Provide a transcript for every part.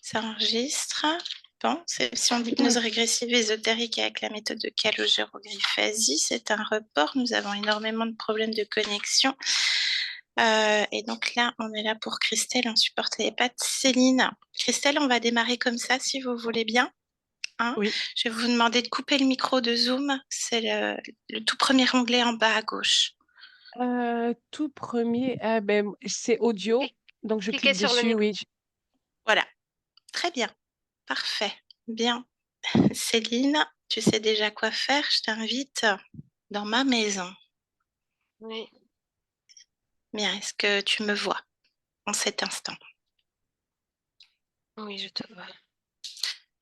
Ça enregistre. Bon, session d'hypnose régressive ésotérique avec la méthode de calogérographies. C'est un report. Nous avons énormément de problèmes de connexion. Et donc là, on est là pour Christelle, on supporte les pattes. Céline, Christelle, on va démarrer comme ça si vous voulez bien. Hein. Oui. Je vais vous demander de couper le micro de Zoom. C'est le tout premier onglet en bas à gauche. Tout premier, c'est audio, donc je Cliquez clique sur le dessus, micro. oui. Voilà. Très bien. Parfait. Bien. Céline, tu sais déjà quoi faire. Je t'invite dans ma maison. Oui. Bien, est-ce que tu me vois en cet instant? Oui, je te vois.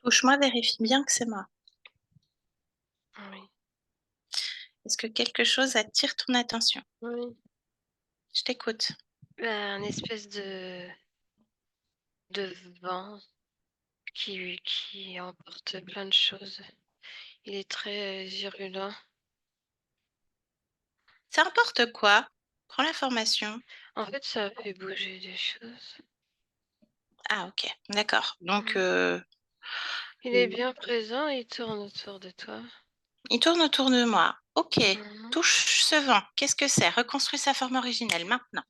Touche-moi, vérifie bien que c'est moi. Oui. Est-ce que quelque chose attire ton attention? Oui. Je t'écoute. Un espèce de vent qui emporte plein de choses. Il est très virulent. Ça importe quoi? Prends l'information. En fait, ça fait bouger des choses. Ah, ok. D'accord. Donc, Il est bien présent, il tourne autour de toi. il tourne autour de moi. Ok. Mhm. Touche ce vent. Qu'est-ce que c'est? Reconstruis sa forme originelle maintenant.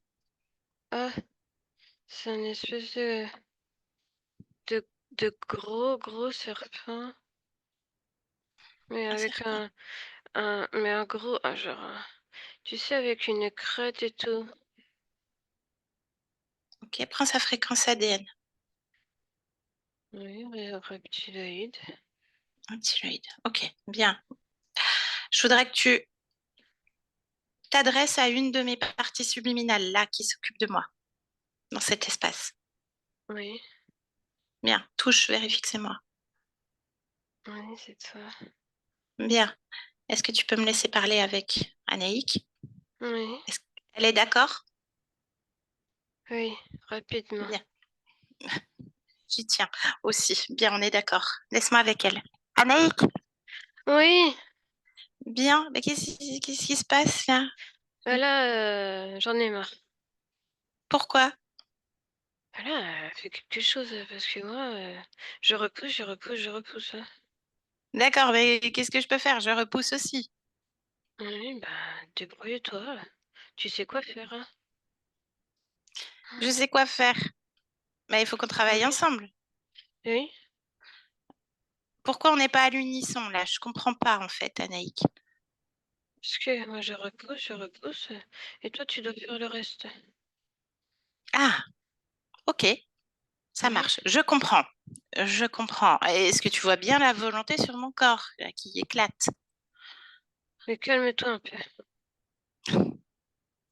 Ah, c'est une espèce de gros serpent. Mais Un avec serpent. mais un gros, genre, tu sais, avec une crête et tout. Ok. Prends sa fréquence ADN. Oui, reptiloïde. Un thyroïde. Ok. Bien. Je voudrais que tu t'adresses à une de mes parties subliminales là qui s'occupe de moi dans cet espace. Oui, Bien. Touche, vérifie que c'est moi. oui, c'est toi. Bien. Est-ce que tu peux me laisser parler avec Anaïk? Oui, Elle est d'accord? oui, rapidement. Bien. J'y tiens aussi. Bien, on est d'accord. Laisse-moi avec elle. Anaïk? Oui, Bien. Mais qu'est-ce qui se passe là? là, j'en ai marre. Pourquoi? Là, fais quelque chose, parce que moi, je repousse. Hein. D'accord, mais qu'est-ce que je peux faire? Je repousse aussi. Oui, bah, débrouille-toi. Tu sais quoi faire, hein? Je sais quoi faire. Mais il faut qu'on travaille Oui, ensemble. oui, Pourquoi on n'est pas à l'unisson là? Je comprends pas en fait, Anaïk. parce que moi, je repousse, et toi, tu dois faire le reste. Ah, ok, ça Oui, marche. Je comprends. Je comprends. Est-ce que tu vois bien la volonté sur mon corps là, qui éclate? mais calme-toi un peu.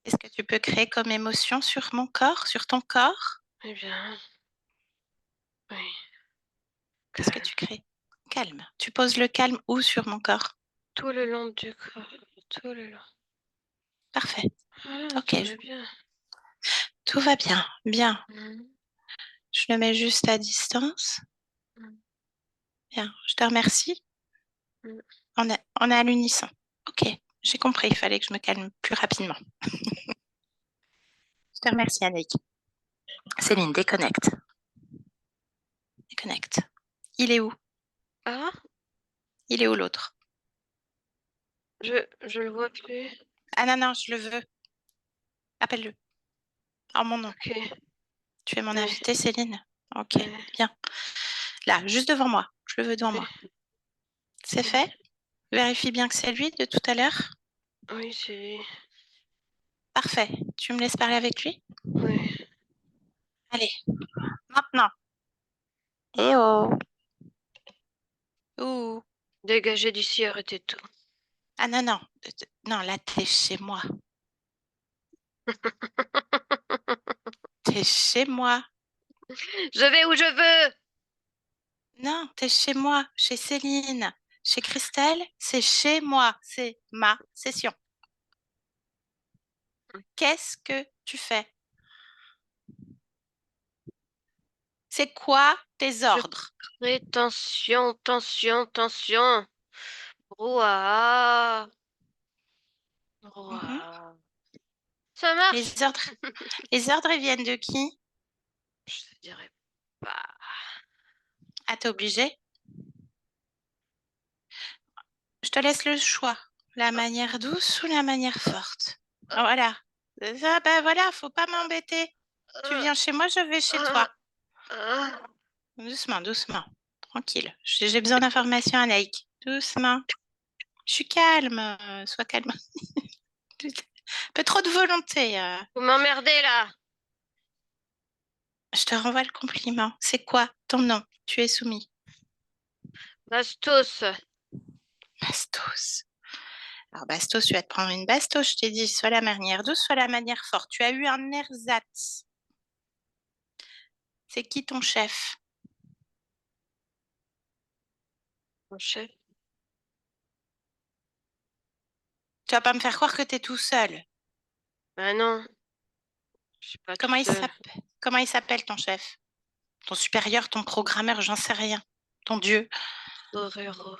Qu'est-ce que tu peux créer comme émotion sur mon corps, sur ton corps? Eh bien, oui, Qu'est-ce que calme. tu crées? Calme. Tu poses le calme où sur mon corps? Tout le long du corps, tout le long. Parfait. Voilà, Ok, tout va bien. tout va bien. Bien. Mhm, Je le mets juste à distance. mhm, Bien. Je te remercie. mhm. On est à l'unisson. Ok, j'ai compris. Il fallait que je me calme plus rapidement. Je te remercie, Annick. Céline, déconnecte. Déconnecte. Il est où? Ah, Il est où l'autre? je le vois plus. Ah non, non, je le veux. Appelle-le. En mon nom. Ok, Tu es mon oui, invité, Céline? Ok, oui, bien. Là, juste devant moi. Je le veux devant moi. oui, C'est fait? Vérifie bien que c'est lui de tout à l'heure. oui, c'est lui. Parfait. Tu me laisses parler avec lui? Oui. Allez, maintenant. Eh oh. Ouh. Dégagez d'ici, arrêtez tout. Ah non, non. Non, là, t'es chez moi. T'es chez moi. Je vais où je veux. Non, t'es chez moi, chez Céline. Chez Christelle, c'est chez moi. C'est ma session. Qu'est-ce que tu fais? C'est quoi tes Je ordres? crée tension, tension, tension. Brouhaha. Mhm. Brouhaha. Ça marche? Les ordres, les ordres, ils viennent de qui? Je te dirais pas. Ah, t'es obligé? Je te laisse le choix. La manière douce ou la manière forte? Ah, voilà. Ça, ben voilà, faut pas m'embêter. Tu viens chez moi, je vais chez toi. Doucement, doucement. Tranquille. J'ai besoin d'informations, Anaïk. Doucement. Je suis calme. Sois calme. Un peu trop de volonté. Vous m'emmerdez là. Je te renvoie le compliment. C'est quoi ton nom? Tu es soumis. Bastos. Bastos. Alors, Bastos, tu vas te prendre une bastos, je t'ai dit, soit la manière douce, soit la manière forte. Tu as eu un ersatz. C'est qui ton chef? Mon chef. Tu vas pas me faire croire que tu es tout seul. Bah non, je suis pas tout seul. Comment il s'appelle ton chef? Ton supérieur, ton programmeur, j'en sais rien. Ton dieu. Rorero.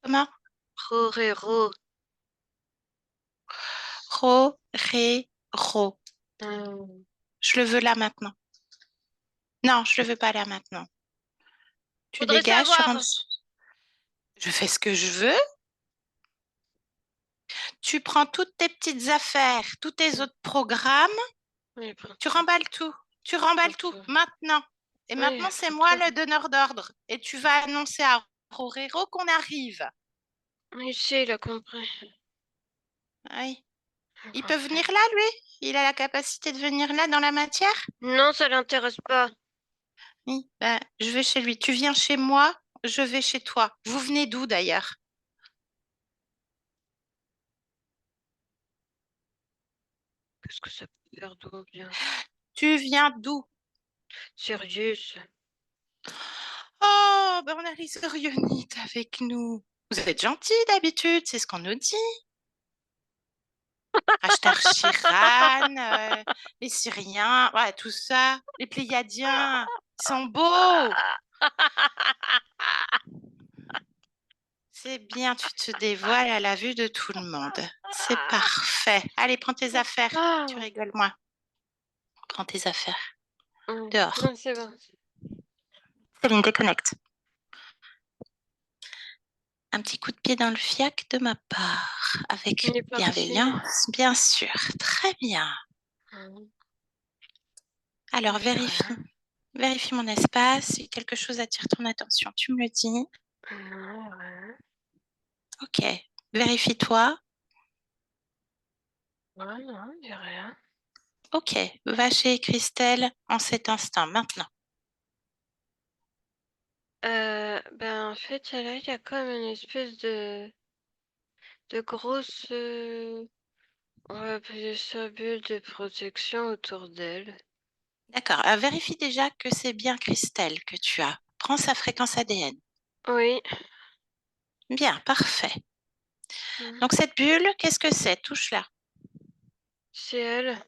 Comment? Rorero. Ro, ré, ro. Je le veux là maintenant. Non, je le veux pas là maintenant. Tu Faudrait dégages, tu savoir. rentres. Je fais ce que je veux. Tu prends toutes tes petites affaires, tous tes autres programmes, Oui, tu remballes tout. Tu remballes tout tout. maintenant. Et Oui, maintenant, c'est moi le donneur d'ordre. Et tu vas annoncer à Rorero qu'on arrive. oui, si, il a compris. Oui. Il peut Parfait. venir là, lui? Il a la capacité de venir là dans la matière? Non, ça l'intéresse pas. Oui. Ben, je vais chez lui. Tu viens chez moi, je vais chez toi. Vous venez d'où d'ailleurs? Qu'est-ce que ça peut faire d'où bien? Tu viens d'où? Sirius. Oh, ben on a les Orionites avec nous. Vous êtes gentils d'habitude, c'est ce qu'on nous dit. Ashtar Shiran, les Syriens, ouais, tout ça, les Pléiadiens, ils sont beaux. C'est bien, tu te dévoiles à la vue de tout le monde. C'est parfait. Allez, prends tes affaires. Tu rigoles, moi. Prends tes affaires. Dehors. Non, c'est bon. Céline, déconnecte. Un petit coup de pied dans le fiac de ma part, avec Il est parti. bienveillance, bien sûr. Très bien. Alors, Il fait vérifie. rien. Vérifie mon espace. Si quelque chose attire ton attention, tu me le dis. Non, rien. Ok. Vérifie-toi. Ouais, non, il y a rien. Ok. Va chez Christelle en cet instant, maintenant. Ben en fait, là, il y a comme une espèce de grosse, on va appeler ça bulle de protection autour d'elle. D'accord. Vérifie déjà que c'est bien Christelle que tu as. Prends sa fréquence ADN. Oui. Bien, parfait. Mhm. Donc, cette bulle, qu'est-ce que c'est? Touche-la. C'est elle.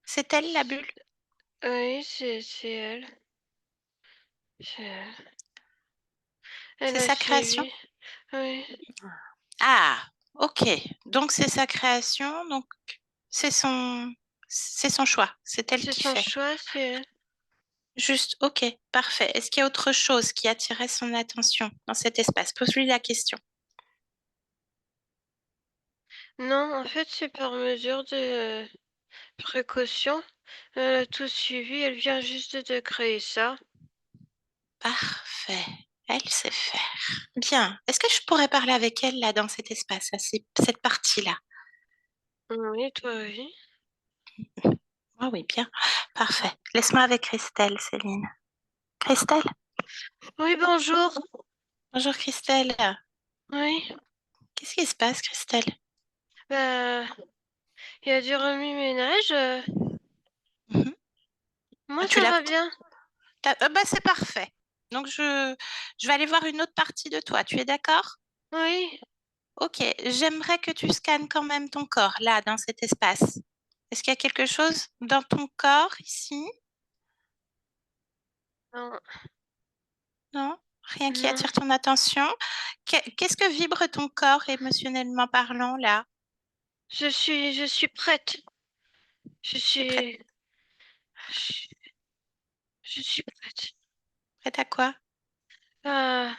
C'est elle, la bulle? Oui, c'est elle. C'est elle. Elle C'est a sa création? suivi. Oui. Ah, ok. Donc, c'est sa création. Donc, c'est son choix. C'est elle C'est qui son fait. choix, c'est elle. Juste, ok, parfait. Est-ce qu'il y a autre chose qui attirait son attention dans cet espace? Pose-lui la question. Non, en fait, c'est par mesure de précaution. Elle a tout suivi, elle vient juste de créer ça. Parfait. Elle sait faire. Bien. Est-ce que je pourrais parler avec elle là dans cet espace, à cette partie-là? Oui, toi, oui. Ah oui, bien. Parfait. Laisse-moi avec Christelle, Céline. Christelle? Oui, bonjour. Bonjour Christelle. Oui. Qu'est-ce qui se passe, Christelle? Bah, il y a du remue-ménage. Mhm. Moi, Tu ça laves va bien. bah, c'est parfait. Donc, je vais aller voir une autre partie de toi. Tu es d'accord? Oui. Ok, j'aimerais que tu scannes quand même ton corps, là, dans cet espace. Est-ce qu'il y a quelque chose dans ton corps ici? Non, Non? Rien qui non. attire ton attention? Qu'est-ce que vibre ton corps émotionnellement parlant, là? Je suis prête. Je Tu es prête? suis, je, Je suis prête Prête à quoi? à,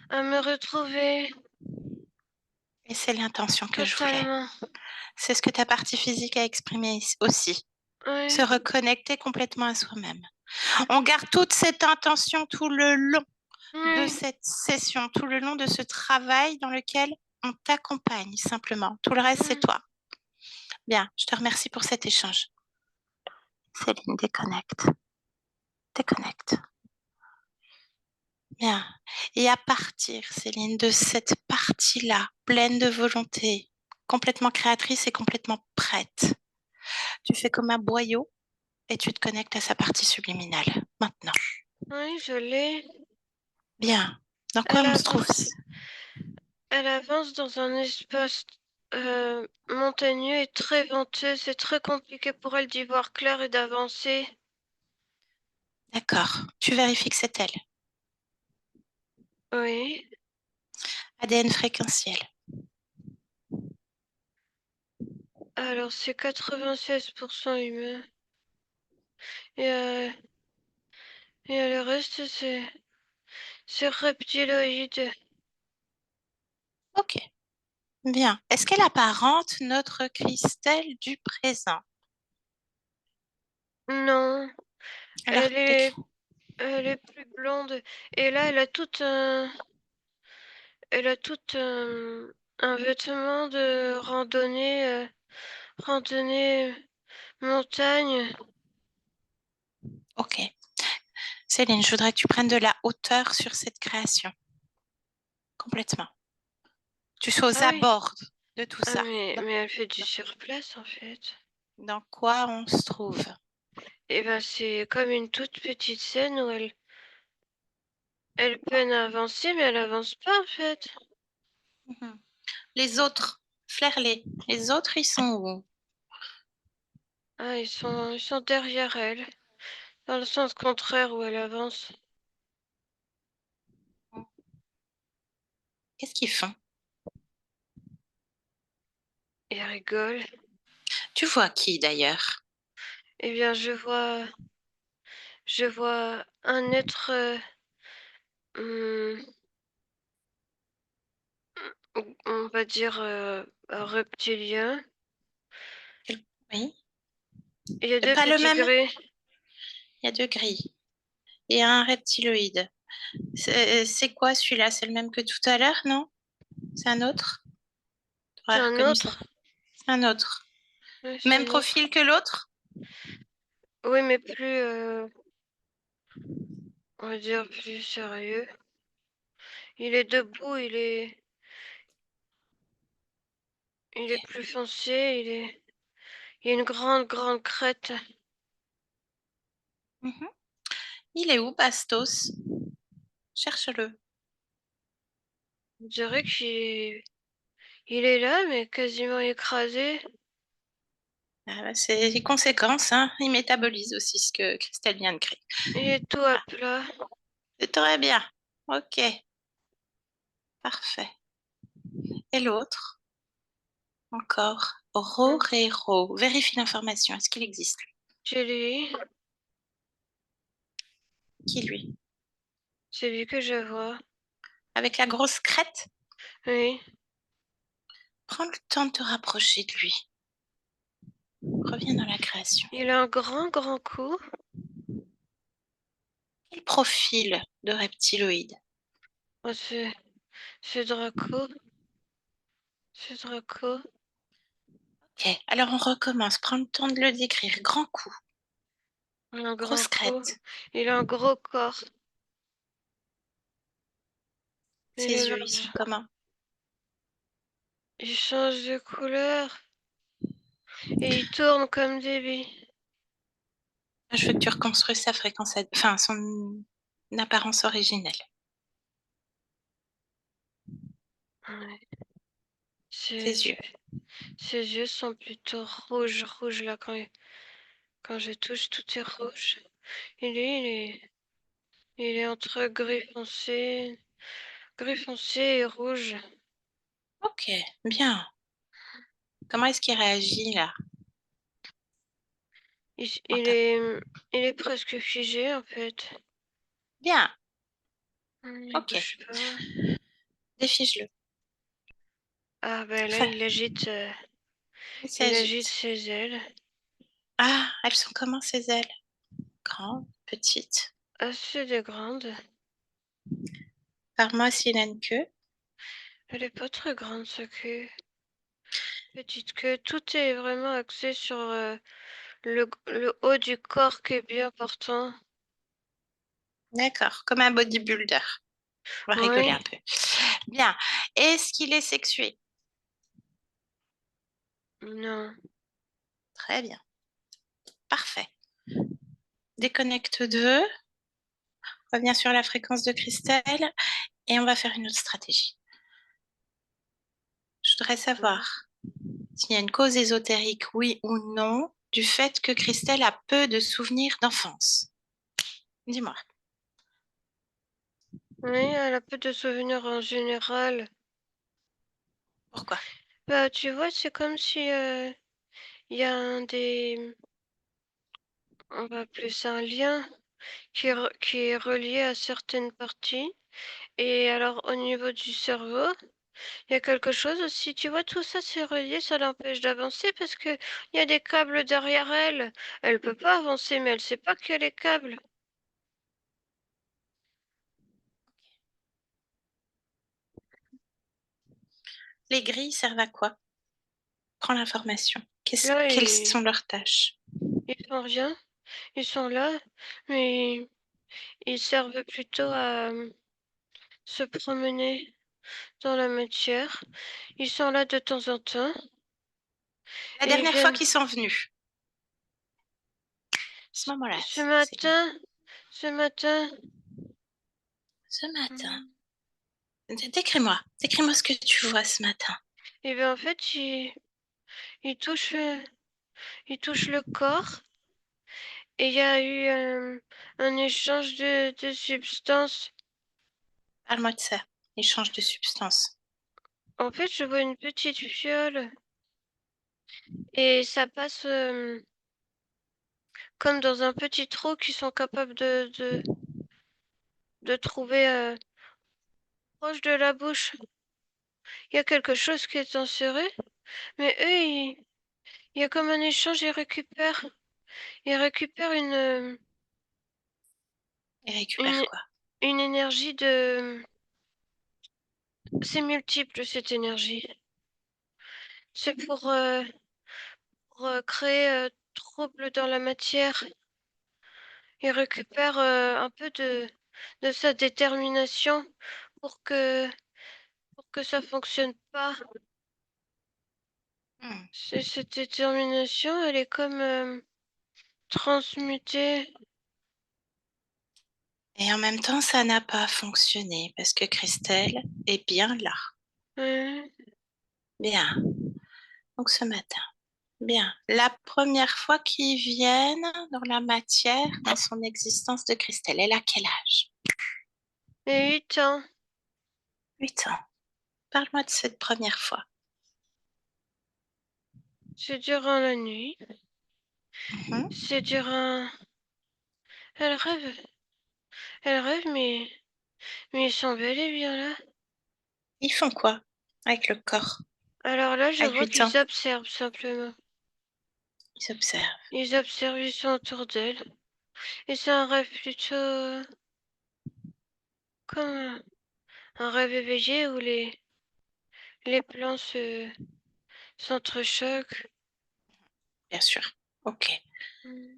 à me retrouver Et c'est l'intention que je voulais. totalement. C'est ce que ta partie physique a exprimé aussi. Se Oui, reconnecter complètement à soi-même. On garde toute cette intention tout le long de oui. cette session, tout le long de ce travail dans lequel on t'accompagne simplement. Tout le reste, c'est Mm. toi. Bien, je te remercie pour cet échange. Céline, déconnecte. Déconnecte. Bien. Et à partir, Céline, de cette partie-là, pleine de volonté, complètement créatrice et complètement prête, tu fais comme un boyau et tu te connectes à sa partie subliminale. Maintenant. Oui, je l'ai. Bien. Dans quoi Elle on se trouve? avance. Elle avance dans un espace montagneux et très venteux. C'est très compliqué pour elle d'y voir clair et d'avancer. D'accord. Tu vérifies que c'est elle. Oui. ADN fréquentiel. Alors, c'est 96% humain. Et, euh, et le reste, c'est reptiloïde. Ok. Bien. Est-ce qu'elle apparente notre Christelle du présent? Non, Alors, elle est, elle est plus blonde. Et là, elle a tout un vêtement de randonnée montagne. ok. Céline, je voudrais que tu prennes de la hauteur sur cette création. Complètement. Tu sois aux Ah oui, abords de tout ah, ça. mais elle fait du surplace en fait. Dans quoi on se trouve? Et ben, c'est comme une toute petite scène où elle peine à avancer, mais elle avance pas en fait. Mhm. Les autres, flaire-les. Les autres, ils sont où? Ah, ils sont derrière elle, dans le sens contraire où elle avance. Qu'est-ce qu'ils font? Ils rigolent. Tu vois qui d'ailleurs? Eh bien, je vois un être, hum, on va dire, un reptilien. Oui. Il y a deux Pas le petits même? gris. Il y a deux grilles. Et un reptiloïde. C'est quoi celui-là? C'est le même que tout à l'heure, non? C'est un autre? Tu C'est aurais un reconnu ça. autre. C'est un autre. Oui, c'est Même un autre. profil que l'autre? Oui, mais plus, on va dire, plus sérieux. Il est debout, il est plus foncé, il a une grande, grande crête. Mhm. Il est où, Bastos? Cherche-le. On dirait qu'il est là, mais quasiment écrasé. Ah bah, c'est les conséquences, hein. Il métabolise aussi ce que Christelle vient de créer. Il est tout à Ah, plat. c'est très bien. Ok, parfait. Et l'autre? Encore. Hmm. Rorero. Vérifie l'information. Est-ce qu'il existe? C'est lui. Qui, lui? C'est lui que je vois. Avec la grosse crête? Oui. Prends le temps de te rapprocher de lui. Reviens dans la création. Il a un grand, grand cou. Quel profil de reptiloïde? Oh, c'est Draco. C'est Draco. Ok, alors on recommence. Prends le temps de le décrire. Grand cou, Il a un grand grosse cou. crête, Il a un gros corps. Il est ses yeux, ils large. sont comment? Il change de couleur. Et il tourne comme des billes. Je veux que tu reconstruises sa fréquence, enfin son apparence originelle. Ouais. Ses Ses yeux. yeux. Ses yeux sont plutôt rouges, rouges là quand je touche, tout est rouge. Et lui, il est entre gris foncé et rouge. Ok, bien. Comment est-ce qu'il réagit là? Il Enfin, est presque figé, en fait. bien, Il ok. bouge pas. Défige-le. Ah, ben là, Enfin, il il agite s'agite. ses ailes. Ah, elles sont comment ces ailes? Grandes, petites. Assez de grande. Par-moi s'il a une queue. Elle est pas très grande, sa queue. Petite queue. Tout est vraiment axé sur le haut du corps qui est bien portant. D'accord, comme un bodybuilder. On va rigoler un Oui, peu. Bien. Est-ce qu'il est sexué? non. Très bien. Parfait. Déconnecte 2. Reviens sur la fréquence de Christelle et on va faire une autre stratégie. Je voudrais savoir s'il y a une cause ésotérique, oui ou non, du fait que Christelle a peu de souvenirs d'enfance. Dis-moi. Oui, elle a peu de souvenirs en général. Pourquoi? Bah, tu vois, c'est comme si il y a on va appeler ça un lien qui est relié à certaines parties. Et alors, au niveau du cerveau, il y a quelque chose aussi. Tu vois, tout ça, c'est relié, ça l'empêche d'avancer parce que il y a des câbles derrière elle. Elle peut pas avancer, mais elle sait pas qu'il y a les câbles. Les grilles servent à quoi? Prends l'information. Là, Quelles sont leurs tâches? ils font rien. Ils sont là, mais ils servent plutôt à se promener dans la matière. Ils sont là de temps en temps La et ils dernière fois viennent. qu'ils sont venus, ce moment-là, Ce c'est quand? matin, ce matin, Ce matin. hmm, Décris-moi ce que tu vois ce matin. et bien en fait, ils touchent, ils touchent le corps et il y a eu un échange de substances. Parle-moi de ça. Échange de substances. En fait, je vois une petite fiole et ça passe comme dans un petit trou qu'ils sont capables de trouver proche de la bouche. Il y a quelque chose qui est inséré, mais eux, il y a comme un échange, ils récupèrent Et une, récupère quoi? une énergie de. C'est multiple cette énergie. C'est pour créer trouble dans la matière. Il récupère un peu de sa détermination pour que, pour que ça fonctionne pas. Hmm. Cette détermination, elle est comme transmutée. Et en même temps, ça n'a pas fonctionné parce que Christelle est bien là. euh, Bien. Donc ce matin. Bien. La première fois qu'ils viennent dans la matière, dans son existence de Christelle, elle a quel âge? et 8 ans. 8 ans. Parle-moi de cette première fois. C'est durant la nuit. Mhm. C'est durant. Elle rêve. Elle rêve, mais ils sont bel et bien là. Ils font quoi avec le corps Alors là, je à vois 8 ans? qu'ils observent simplement. Ils observent. Ils observent, ils sont autour d'elle. Et c'est un rêve plutôt comme un rêve éveillé où les plans s'entrechoquent. Bien sûr. Ok. Mm.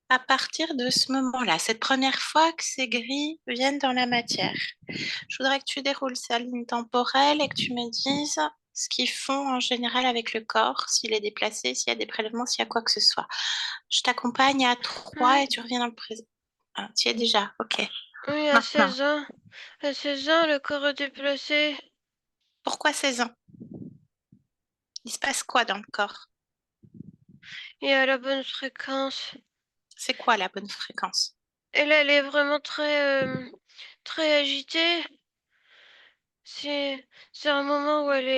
À partir de ce moment-là, cette première fois que ces grilles viennent dans la matière, je voudrais que tu déroules sa ligne temporelle et que tu me dises ce qu'ils font en général avec le corps, s'il est déplacé, s'il y a des prélèvements, s'il y a quoi que ce soit. Je t'accompagne à 3 Mm. et tu reviens dans le présent. Ah, tu y es déjà, ok. Oui, à Maintenant, 16 ans. À 16 ans, le corps est déplacé pourquoi 16 ans? Il se passe quoi dans le corps? et à la bonne fréquence. C'est quoi la bonne fréquence? Et là, elle est vraiment très agitée. C'est, c'est un moment où elle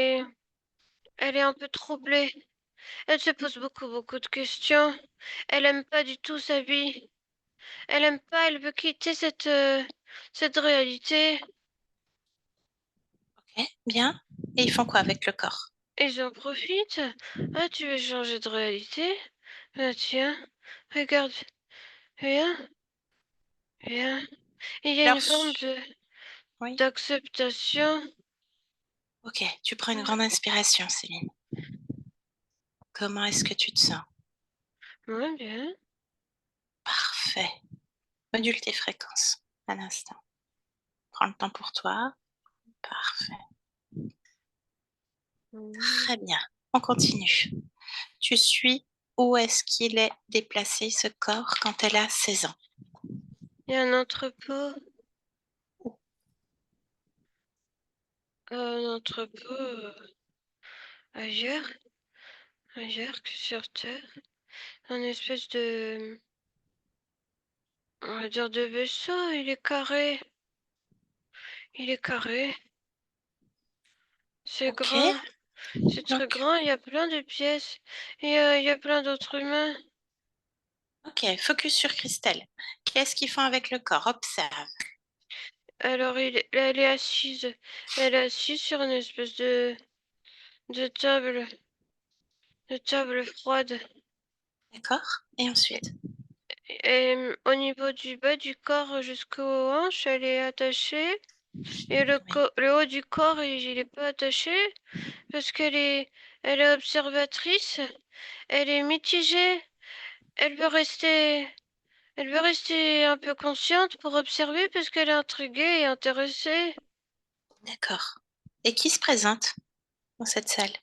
est un peu troublée. Elle se pose beaucoup de questions. Elle aime pas du tout sa vie. Elle aime pas, elle veut quitter cette réalité. Ok, bien. Et ils font quoi avec le corps? Ils en profitent. Ah, tu veux changer de réalité? Ah, tiens, regarde, viens, viens. Il y a Alors, une forme oui. d'acceptation. Ok, tu prends une grande inspiration, Céline. Comment est-ce que tu te sens? Ouais, bien. Parfait. Module tes fréquences à l'instant. Prends le temps pour toi. Parfait. Très bien. On continue. Tu suis où est-ce qu'il est déplacé ce corps quand elle a 16 ans? Il y a un entrepôt. Un entrepôt ailleurs, ailleurs que sur Terre. Un espèce de, on va dire de vaisseau. Il est carré. Il est carré. C'est Ok. grand. C'est très Donc, grand. Il y a plein de pièces. Et il y a plein d'autres humains. ok. Focus sur Christelle. Qu'est-ce qu'ils font avec le corps? Observe. Alors elle est assise. Elle est assise sur une espèce de table, de table froide. D'accord? Et ensuite? Et au niveau du bas du corps jusqu'aux hanches, elle est attachée. Et Oui. le haut du corps, il est pas attaché parce elle est observatrice. Elle est mitigée. Elle veut rester, elle veut rester un peu consciente pour observer parce qu'elle est intriguée et intéressée. D'accord. Et qui se présente dans cette salle?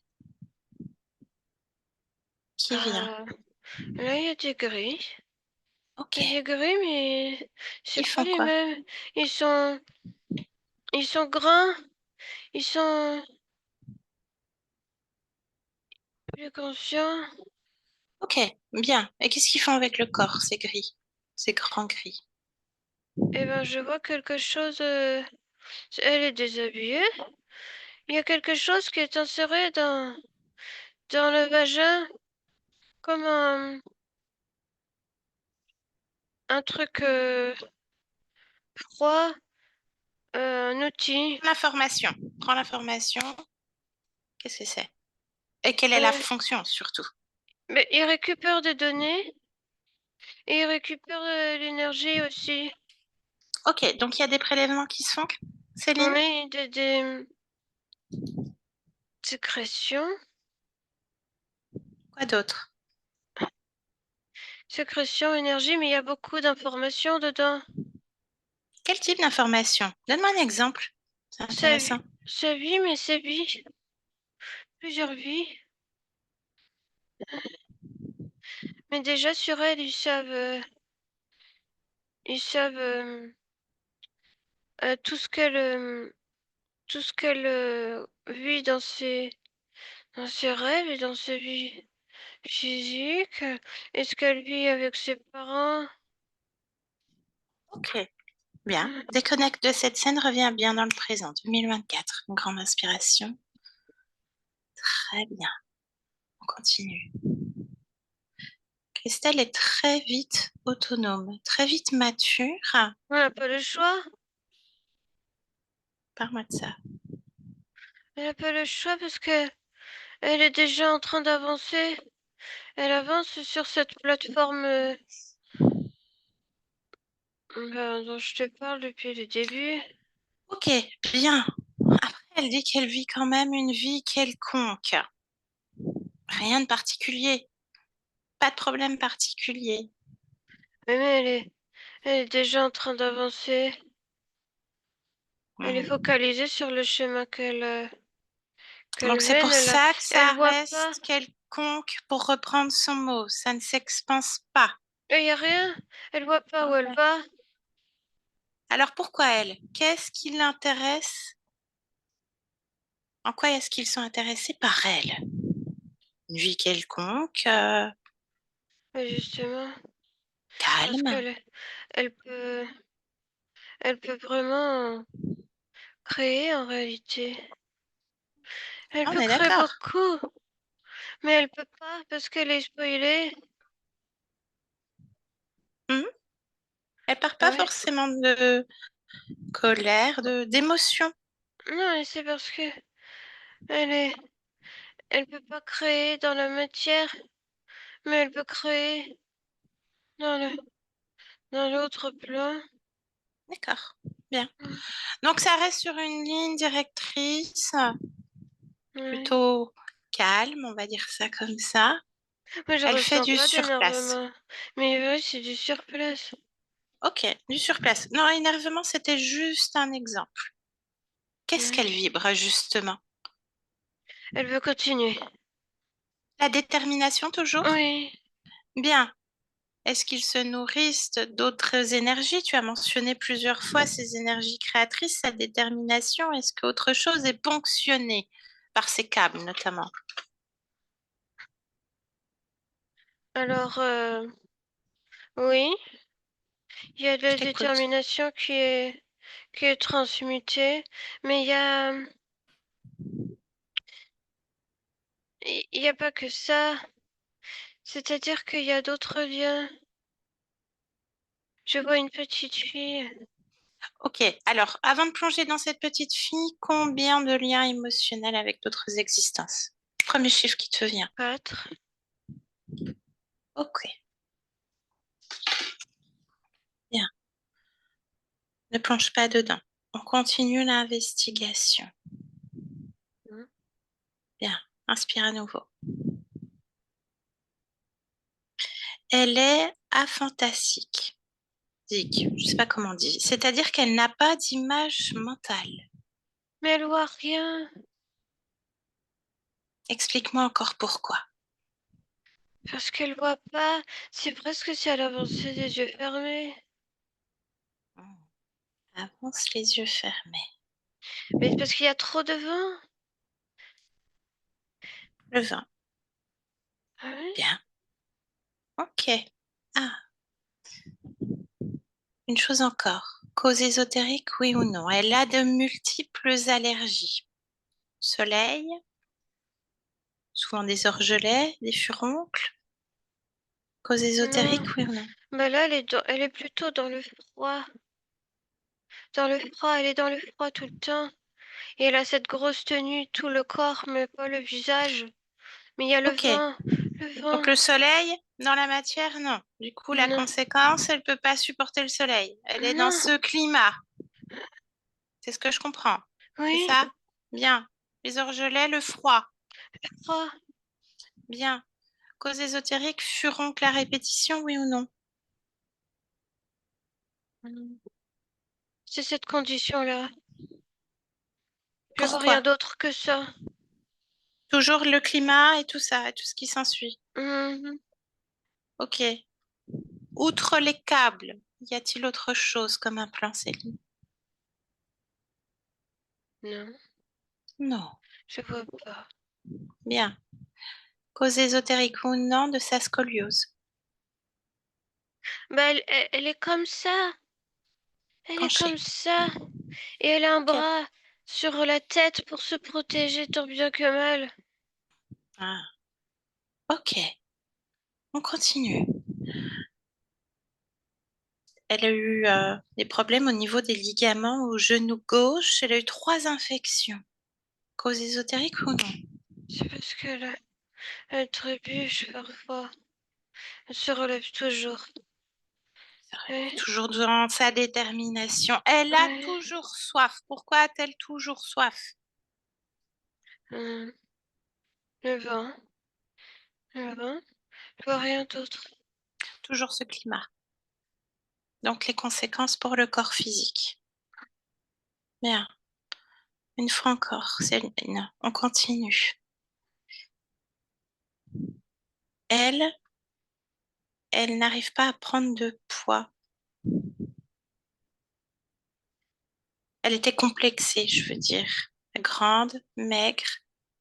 Qui vient? Ah, là, il y a des grilles. Ok. Il y a des grilles, mais c'est Ils pas font les quoi? mêmes. Ils sont, ils sont grands. Ils sont plus conscients. Ok, bien. Et qu'est-ce qu'ils font avec le corps, ces gris? Ces grands gris. Eh ben, je vois quelque chose. Elle est déshabillée. Il y a quelque chose qui est inséré dans le vagin, comme un truc froid, un outil. Prends l'information. Prends l'information. Qu'est-ce que c'est? Et quelle est la Euh, fonction, surtout? mais il récupère des données et il récupère l'énergie aussi. Ok, donc il y a des prélèvements qui se font, On Céline? a des sécrétions, Quoi d'autre? sécrétions, énergie, mais il y a beaucoup d'informations dedans. Quel type d'information? Donne-moi un exemple. C'est intéressant. Sa vie, mais sa vie, plusieurs vies. Mais déjà sur elle, ils savent tout tout ce qu'elle vit dans ses rêves et dans sa vie physique. Et ce qu'elle vit avec ses parents. Ok, bien. Déconnecte de cette scène, reviens bien dans le présent. 2024, une grande inspiration. Très bien. On continue. Christelle est très vite autonome, très vite mature. On n'a pas le choix. Parle-moi de ça. Elle n'a pas le choix parce que elle est déjà en train d'avancer. Elle avance sur cette plateforme dont je te parle depuis le début. Ok, bien. Après, elle dit qu'elle vit quand même une vie quelconque. Rien de particulier. Pas de problème particulier. Mais elle est déjà en train d'avancer. Elle est Hmm. focalisée sur le chemin Donc qu'elle c'est pour mène là. ça que Elle ça voit pas. reste quelconque, pour reprendre son mot. Ça ne s'expanse pas. Il y a rien. Elle voit pas où elle Ok. va. Alors pourquoi elle? Qu'est-ce qui l'intéresse? En quoi est-ce qu'ils sont intéressés par elle? Une vie quelconque, Mais justement, parce calme. elle elle peut vraiment créer en réalité. Elle On peut est créer d'accord. beaucoup. Mais elle peut pas parce qu'elle est spoilée. Elle part Ah pas ouais. forcément de colère, d'émotion. Non, mais c'est parce que elle est, elle peut pas créer dans la matière, mais elle peut créer dans le, dans l'autre plan. D'accord, bien. Donc ça reste sur une ligne directrice Ouais. plutôt calme, on va dire ça comme ça. Moi, je Elle fait ressens du pas surplace. d'énervement. Mais oui, c'est du surplace. Ok, du surplace. Non, énervement, c'était juste un exemple. Qu'est-ce Ouais. qu'elle vibre justement? Elle veut continuer. La détermination toujours? Oui. Bien. Est-ce qu'ils se nourrissent d'autres énergies? Tu as mentionné plusieurs fois ces énergies créatrices, sa détermination. Est-ce qu'autre chose est ponctionnée par ces câbles notamment? Alors, oui, il y a de Je la t'écoute. détermination qui est transmutée, mais il y a pas que ça. C'est-à-dire qu'il y a d'autres liens. Je vois une petite fille. Ok, alors avant de plonger dans cette petite fille, combien de liens émotionnels avec d'autres existences? Premier chiffre qui te vient. 4. Ok, bien. Ne plonge pas dedans. On continue l'investigation. Bien, inspire à nouveau. Elle est aphantasique. Je sais pas comment on dit. C'est-à-dire qu'elle n'a pas d'image mentale. Mais elle voit rien. Explique-moi encore pourquoi. Parce qu'elle voit pas. C'est presque si elle avançait des yeux fermés. Avance les yeux fermés. Mais parce qu'il y a trop de vent. Le vin. Ah ouais. Bien. Ok. Ah, une chose encore. Cause ésotérique, oui ou non? Elle a de multiples allergies. Soleil, souvent des orgelets, des furoncles. Cause Non. ésotérique, oui ou non? Bah là, elle est plutôt dans le froid. Dans le froid, elle est dans le froid tout le temps. Et elle a cette grosse tenue, tout le corps, mais pas le visage. Mais il y a le Ok. vent. Le Donc vent. le soleil, dans la matière, non. Du coup, la Non. conséquence, elle peut pas supporter le soleil. Elle est dans Non. ce climat. C'est ce que je comprends. C'est Oui. ça? Bien. Les orgelets, le froid. Froid. Bien. Cause ésotérique, furoncle à répétition, oui ou non? C'est cette condition-là. Je vois rien Pourquoi? d'autre que ça. Toujours le climat et tout ça, et tout ce qui s'ensuit. Mhm. Ok. Outre les câbles, y a-t-il autre chose comme un plan, Céline? Non, Non. je vois pas. Bien. Cause ésotérique ou non de sa scoliose. Bah, elle est comme ça. Elle est comme Penché. ça. Et elle a un Ok. bras sur la tête pour se protéger tant bien que mal. Ah. Ok. On continue. Elle a eu des problèmes au niveau des ligaments au genou gauche. Elle a eu 3 infections. Cause ésotérique ou non? C'est parce elle trébuche parfois. Elle se relève toujours. Ça relève Ouais, toujours dans sa détermination. Elle a ouais. toujours soif. Pourquoi a-t-elle toujours soif? Hum, Le vent, le vent. Je vois rien d'autre. Toujours ce climat. Donc les conséquences pour le corps physique. Bien. Une fois encore, Céline, on continue. Elle, elle n'arrive pas à prendre de poids. Elle était complexée, je veux dire. Grande, maigre,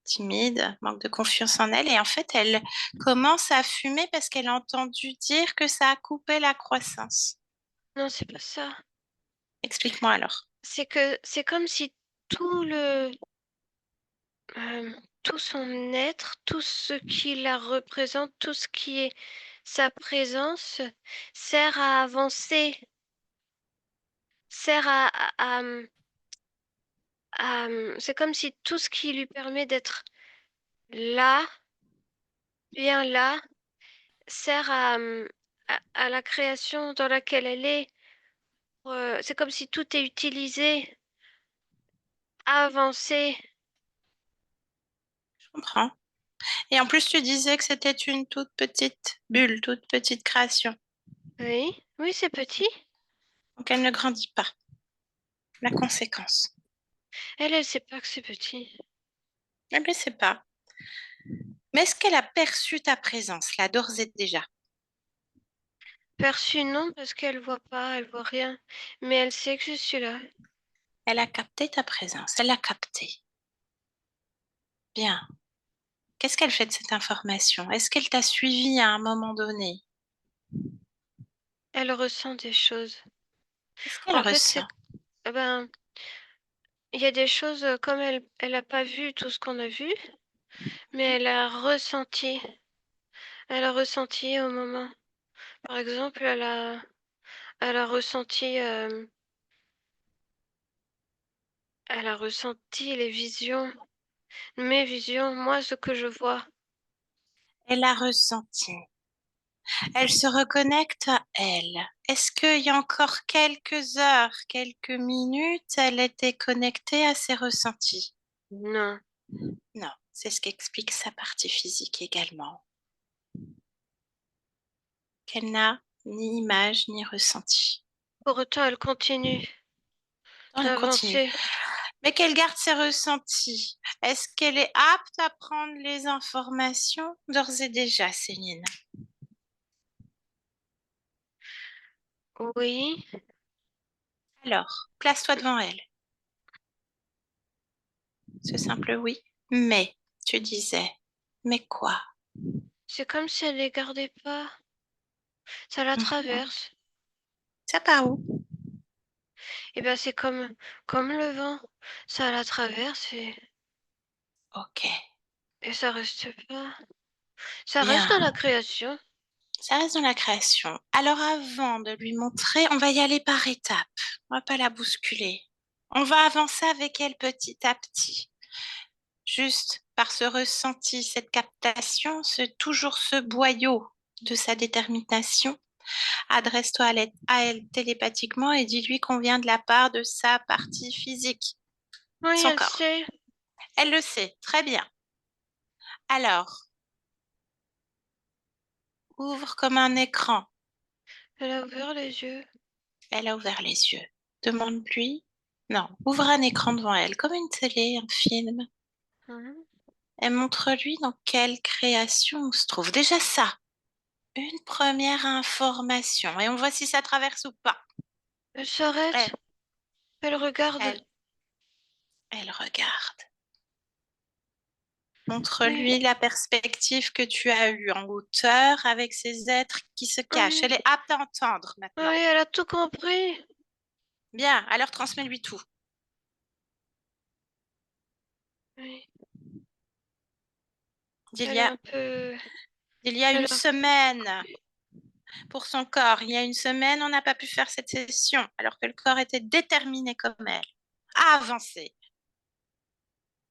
timide, manque de confiance en elle. Et en fait, elle commence à fumer parce qu'elle a entendu dire que ça a coupé la croissance. Non, c'est pas ça. Explique-moi alors. C'est que c'est comme si tout le... euh, tout son être, tout ce qui la représente, tout ce qui est sa présence, sert à avancer, sert c'est comme si tout ce qui lui permet d'être là, bien là, sert à la création dans laquelle elle est. C'est comme si tout est utilisé, avancé. Je comprends. Et en plus, tu disais que c'était une toute petite bulle, toute petite création. Oui, oui, c'est petit. Donc, elle ne grandit pas. La conséquence. Elle sait pas que c'est petit. Elle ne sait pas. Mais est-ce qu'elle a perçu ta présence, là, d'ores et déjà? Perçue, non, parce qu'elle voit pas, elle voit rien. Mais elle sait que je suis là. Elle a capté ta présence. Elle l'a capté. Bien. Qu'est-ce qu'elle fait de cette information? Est-ce qu'elle t'a suivi à un moment donné? Elle ressent des choses. Qu'est-ce qu'elle En fait, ressent? ben, il y a des choses comme elle a pas vu tout ce qu'on a vu, mais elle a ressenti. Elle a ressenti au moment. Par exemple, elle a ressenti, elle a ressenti les visions, mes visions, moi, ce que je vois. Elle a ressenti. Elle se reconnecte à elle. Est-ce qu'il y a encore quelques heures, quelques minutes, elle était connectée à ses ressentis? Non. Non, c'est ce qu'explique sa partie physique également, qu'elle n'a ni image ni ressenti. Pour autant, elle continue Non, elle continue. d'avancer. Mais qu'elle garde ses ressentis. Est-ce qu'elle est apte à prendre les informations d'ores et déjà, Céline? Oui, Alors, place-toi devant elle. Ce simple oui. Mais, tu disais, mais quoi? c'est comme si elle les gardait pas. Ça la Mhm. traverse. Ça part où? Et ben, c'est comme le vent. Ça la traverse Ok, et ça reste pas. Ça reste dans la bien. création. Ça reste dans la création. Alors avant de lui montrer, on va y aller par étapes. On va pas la bousculer. On va avancer avec elle petit à petit. Juste par ce ressenti, cette captation, toujours ce boyau de sa détermination. Adresse-toi à elle télépathiquement et dis-lui qu'on vient de la part de sa partie physique, Oui, son elle corps. sait. Elle le sait, très bien. Alors, ouvre comme un écran. Elle a ouvert les yeux. Elle a ouvert les yeux. Demande-lui. Non, ouvre un écran devant elle, comme une télé, un film. Mhm. Et montre-lui dans quelle création on se trouve. Déjà ça, une première information. Et on voit si ça traverse ou pas. Elle s'arrête. Elle, Elle regarde. elle, elle regarde. Oui, Montre-lui la perspective que tu as eue en hauteur avec ces êtres qui se cachent. Elle oui, est apte à entendre oui, maintenant. elle a tout compris. Bien, alors transmets-lui tout. Oui, Il elle y a a, un peu. il y a Elle une a. semaine, pour son corps. Il y a une semaine, on n'a pas pu faire cette session, alors que le corps était déterminé comme elle, à avancer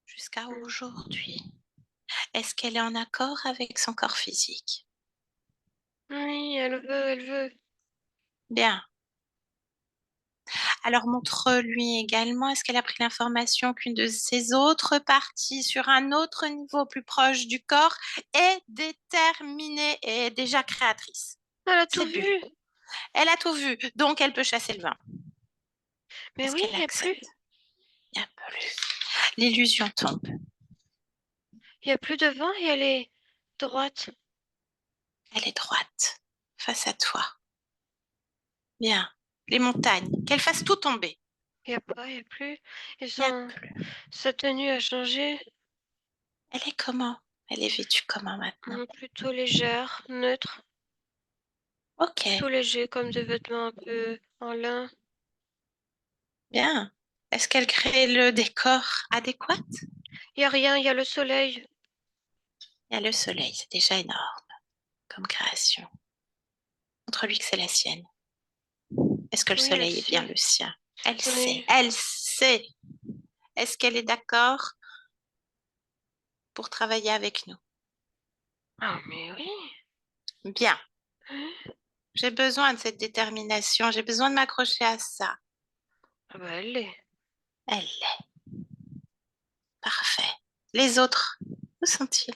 jusqu'à aujourd'hui. Est-ce qu'elle est en accord avec son corps physique? Oui, elle veut, elle veut. Bien. Alors montre-lui également, est-ce qu'elle a pris l'information qu'une de ses autres parties sur un autre niveau plus proche du corps est déterminée et est déjà créatrice? Elle a tout Cette vu. bulle. Elle a tout vu, donc elle peut chasser le vin. Mais Est-ce oui, qu'elle il n'y a plus. accepte? Il n'y a plus. L'illusion tombe. Il n'y a plus de vent et elle est droite. Elle est droite, face à toi. Bien. Les montagnes, qu'elle fasse tout tomber. Il n'y a pas, il n'y a plus. Et Il n'y a son, plus. sa tenue a changé. Elle est comment? Elle est vêtue comment maintenant? Plutôt légère, neutre. Ok, Tout léger, comme des vêtements un peu en lin. bien. Est-ce qu'elle crée le décor adéquat? Il n'y a rien, il y a le soleil. Il y a le soleil, c'est déjà énorme comme création. Montre-lui que c'est la sienne. Est-ce que le Oui, elle soleil est bien sait. le sien? Elle sait, Oui. elle sait. Est-ce qu'elle est d'accord pour travailler avec nous? Ah, mais oui. Bien. Hein. J'ai besoin de cette détermination. J'ai besoin de m'accrocher à ça. Ah bah, elle l'est. Elle l'est. Parfait. Les autres, où sont-ils?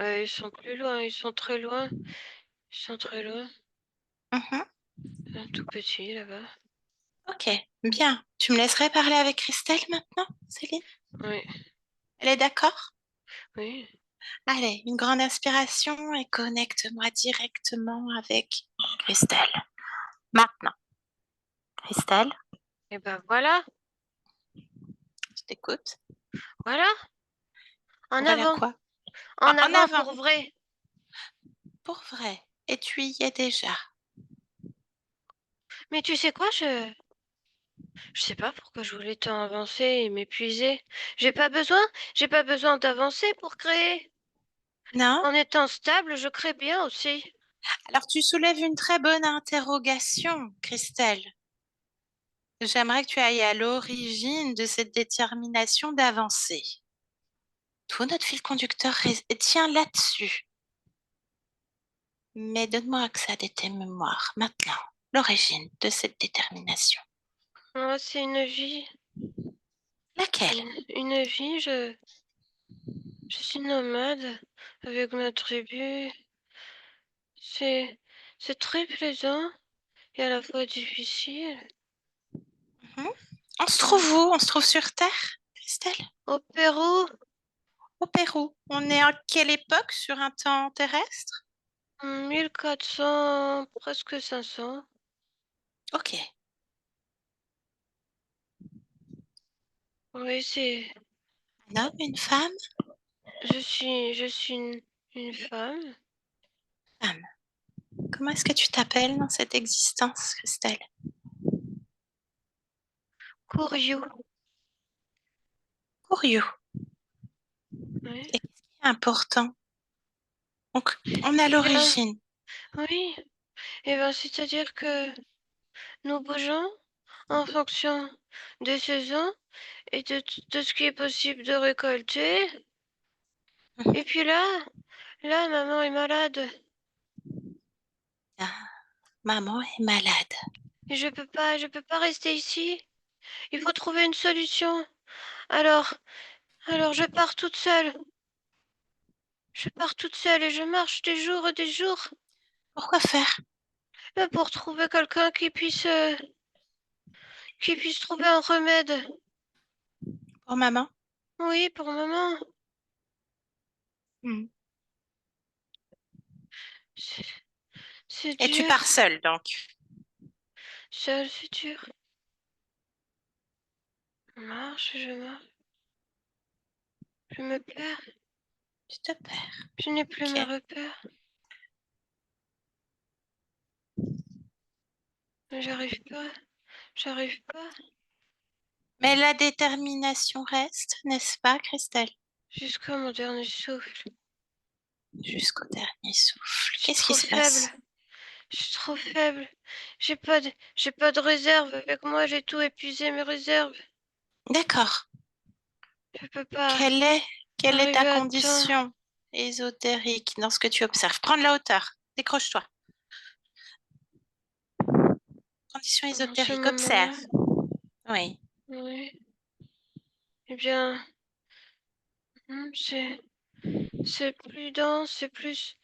Ils sont plus loin, ils sont très loin. Ils sont très loin. Mhm. Un tout petit là-bas. Ok, bien. Tu me laisserais parler avec Christelle maintenant, Céline? Oui, Elle est d'accord? oui. Allez, une grande inspiration et connecte-moi directement avec Christelle. Maintenant, Christelle, Et ben voilà, je t'écoute. voilà. En Voilà avant, quoi? en En avant avant, pour vrai. pour vrai. Et tu y es déjà. Mais tu sais quoi, je sais pas pourquoi je voulais tant avancer et m'épuiser. J'ai pas besoin d'avancer pour créer. Non? En étant stable, je crée bien aussi. Alors tu soulèves une très bonne interrogation, Christelle. J'aimerais que tu ailles à l'origine de cette détermination d'avancer. Tout notre fil conducteur tient là-dessus. Mais donne-moi accès à tes mémoires maintenant, l'origine de cette détermination. Oh, c'est une vie. Laquelle? Une vie, je suis nomade avec ma tribu. C'est, c'est très plaisant et à la fois difficile. Mhm. On se trouve Hmm. où? On se trouve sur Terre, Christelle? Au Pérou, Au Pérou. On est à quelle époque sur un temps terrestre? 1400, presque 500. Ok. Oui, Un homme, une femme? je suis une femme. Femme. Comment est-ce que tu t'appelles dans cette existence, Christelle? Curieux. Curieux. Oui. Et qu'est-ce qui est important? Donc, on a Eh bien, l'origine. oui. Eh bien, c'est-à-dire que nous bougeons en fonction des saisons et de ce qui est possible de récolter. Et puis là, maman est malade. Ah, maman est malade. Et je peux pas rester ici. Il faut trouver une solution. Alors, alors je pars toute seule. Je pars toute seule et je marche des jours et des jours Pourquoi faire? pour trouver quelqu'un qui puisse trouver un remède. Pour maman? Oui, pour maman. Hmm. C'est c'est Et tu dur. pars seule, donc. Seule, c'est dur. Je marche. Je me perds. Tu te perds. Je n'ai plus mes Ok. repères. J'arrive pas. J'arrive pas. Mais la détermination reste, n'est-ce pas, Christelle? Jusqu'à mon dernier souffle. Jusqu'au dernier souffle. Je suis Qu'est-ce qui trop se faible. passe? Je suis trop faible. J'ai pas de réserve avec moi. J'ai tout épuisé mes réserves. D'accord. Je peux pas Quelle est, quelle est ta arriver à temps. condition ésotérique dans ce que tu observes? Prends de la hauteur. Décroche-toi. Condition En ce ésotérique. moment-là. Observe. Oui. Oui. Eh bien, c'est plus dense, c'est plus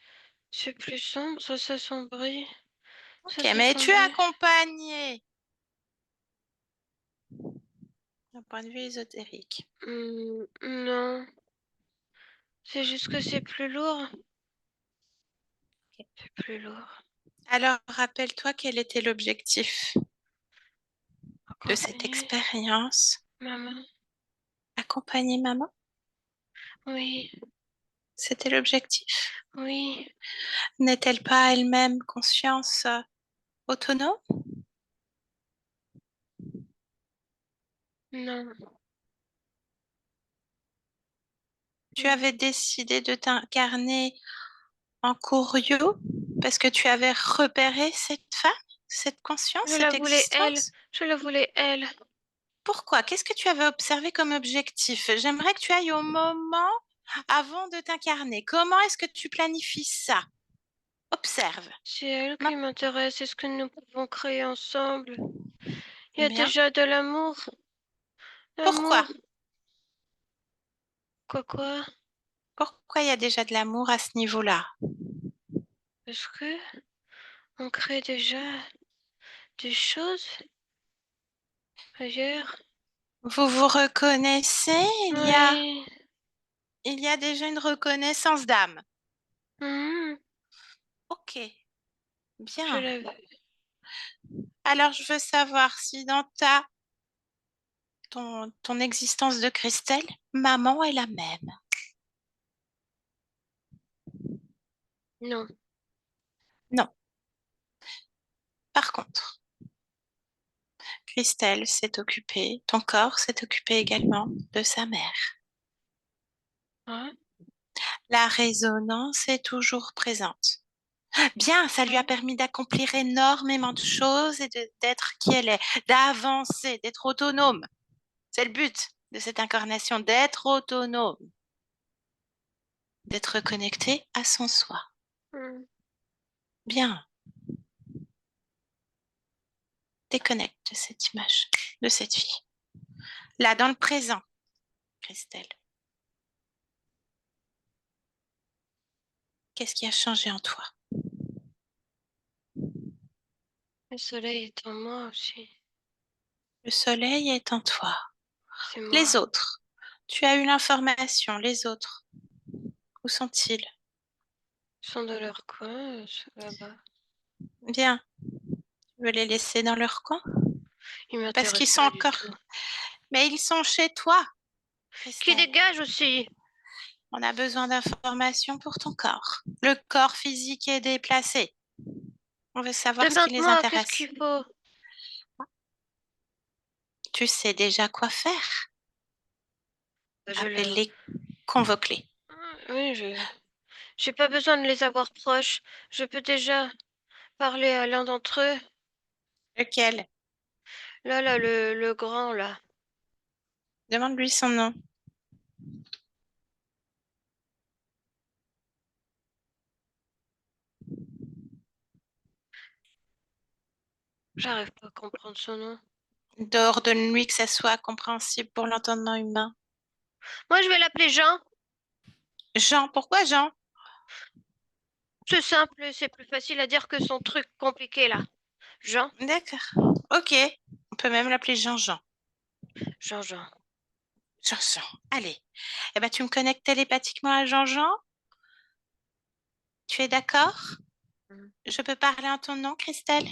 sombre. Ça s'assombrit. Ok, Ça mais tu es s'assombrit. accompagné d'un point de vue ésotérique. Non. C'est juste que c'est plus lourd. Ok. C'est plus lourd. Alors, rappelle-toi quel était l'objectif de cette Accompagner expérience. maman. Accompagner maman, Oui, c'était l'objectif. oui. N'est-elle pas elle-même conscience autonome? Non. Tu avais décidé de t'incarner en Kurio parce que tu avais repéré cette femme, cette conscience, Je la cette voulais elle. existence. Je la voulais elle. Pourquoi? Qu'est-ce que tu avais observé comme objectif? J'aimerais que tu ailles au moment avant de t'incarner. Comment est-ce que tu planifies ça? Observe. C'est elle Ma- qui m'intéresse. Est-ce que nous pouvons créer ensemble? Il y a Bien. déjà de l'amour. Pourquoi? L'amour. Quoi? Pourquoi il y a déjà de l'amour à ce niveau-là? Est-ce que on crée déjà des choses ailleurs? Vous vous reconnaissez? Oui. Il y a déjà une reconnaissance d'âme. Mhm. Ok, Je bien. l'avais. Alors, je veux savoir si dans ton existence de Christelle, maman est la même. Non. Non. Par contre, Christelle s'est occupée, ton corps s'est occupé également de sa mère. Hein? La résonance est toujours présente. Bien, ça lui a permis d'accomplir énormément de choses et d'être qui elle est, d'avancer, d'être autonome. C'est le but de cette incarnation, d'être autonome, d'être connecté à son soi. Mhm. Bien, déconnecte de cette image, de cette fille. Là, dans le présent, Christelle, qu'est-ce qui a changé en toi? Le soleil est en moi aussi. Le soleil est en toi. C'est moi. Les autres, tu as eu l'information, les autres, où sont-ils? Ils sont dans leur coin, là-bas. Bien, tu veux les laisser dans leur coin? Ils Parce qu'ils m'intéressent sont pas du encore... tout. Mais ils sont chez toi, Qui Christelle. dégage aussi? On a besoin d'informations pour ton corps. Le corps physique est déplacé. On veut savoir ce qui les Demande-moi, qu'est-ce intéresse. qu'il faut? Tu sais déjà quoi faire. Je le... Appelle-les, convoque-les. Oui, j'ai pas besoin de les avoir proches. Je peux déjà parler à l'un d'entre eux. Lequel? Là, le grand, là. Demande-lui son nom. J'arrive pas à comprendre son nom. Ordonne-lui que ça soit compréhensible pour l'entendement humain. Moi, je vais l'appeler Jean. Jean, pourquoi Jean? C'est simple, c'est plus facile à dire que son truc compliqué, là. Jean, D'accord. Ok. On peut même l'appeler Jean-Jean. Jean. Jean-Jean. Allez. Eh ben, tu me connectes télépathiquement à Jean-Jean? Tu es d'accord? Mhm. Je peux parler en ton nom, Christelle?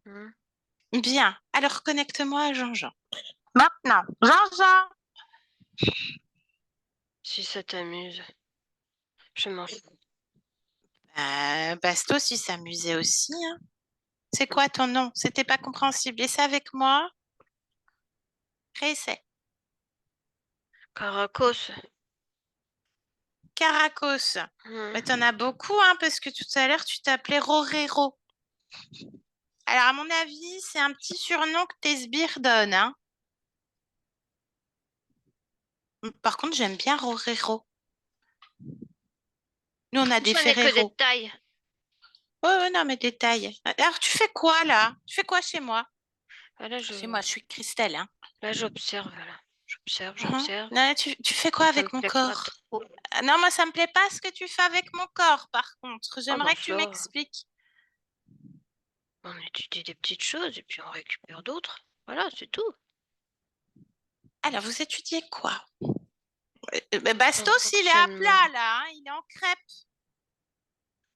Mhm. Bien. Alors, connecte-moi à Jean-Jean. Maintenant. Jean-Jean! Si ça t'amuse, je m'en fous. Bastos, il s'amusait aussi, hein. C'est quoi ton nom? C'était pas compréhensible. Et ça avec moi? Réessaie. Caracos. Caracos. Mais Mhm. t'en as beaucoup, hein, parce que tout à l'heure, tu t'appelais Rorero. Alors, à mon avis, c'est un petit surnom que tes sbires donnent, hein. Par contre, j'aime bien Rorero. Nous, on a des Ce n'est que des Ferrero. tailles. Ouais, ouais, non, mais détail. Alors, tu fais quoi, là? Tu fais quoi chez moi? Ah, Chez moi, je suis Christelle, hein. là, j'observe, là. Mhm. J'observe. Non, tu fais quoi Ça me avec mon plaît pas corps? trop. Ah, non, moi, ça me plaît pas ce que tu fais avec mon corps, par contre. Ah, bah J'aimerais que tu ça, m'expliques. on étudie des petites choses et puis on récupère d'autres. Voilà, c'est tout. Alors, vous étudiez quoi? Un Bastos, il est à fonctionnement. plat, là, hein. Il est en crêpe.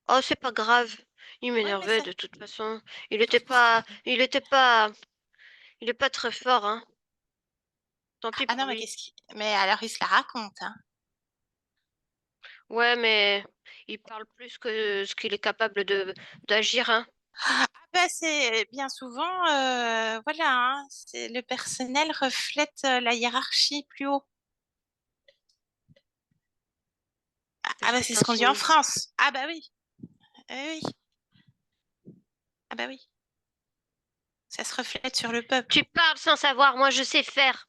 Oh, c'est pas grave. Il Ouais, mais m'énervait ça... de toute façon. Il est pas très fort, hein. Tant pis Ah pour non, mais lui. Mais alors, il se la raconte, hein. Ouais, mais il parle plus que ce qu'il est capable de d'agir, hein. bah, c'est bien souvent, voilà, hein, le personnel reflète la hiérarchie plus haut. Ah bah c'est ce qu'on dit en France. Ah bah oui. Oui. Ah bah oui. Ça se reflète sur le peuple. Tu parles sans savoir, moi je sais faire.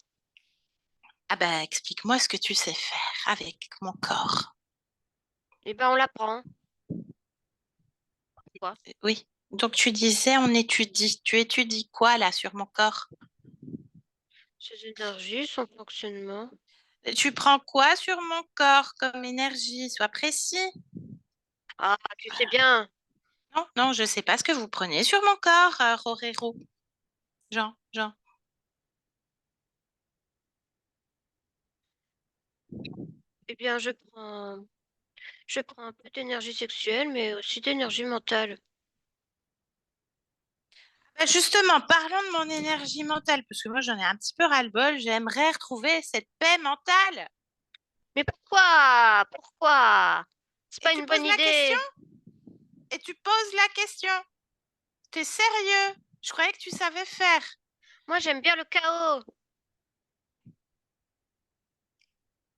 Ah bah explique-moi ce que tu sais faire avec mon corps. Eh ben on l'apprend. Quoi? Oui. Donc tu disais on étudie. Tu étudies quoi là sur mon corps? Ces énergies, son fonctionnement. Tu prends quoi sur mon corps comme énergie? Sois précis. Ah, tu sais bien. Non, non, je sais pas ce que vous prenez sur mon corps, Rorero. Jean, Jean. Eh bien, je prends un peu d'énergie sexuelle, mais aussi d'énergie mentale. Bah, justement, parlons de mon énergie mentale, parce que moi j'en ai un petit peu ras-le-bol. J'aimerais retrouver cette paix mentale. Mais pourquoi? Pourquoi? C'est Et pas tu une poses bonne la question? idée. Et tu poses la question. T'es sérieux? Je croyais que tu savais faire. Moi, j'aime bien le chaos.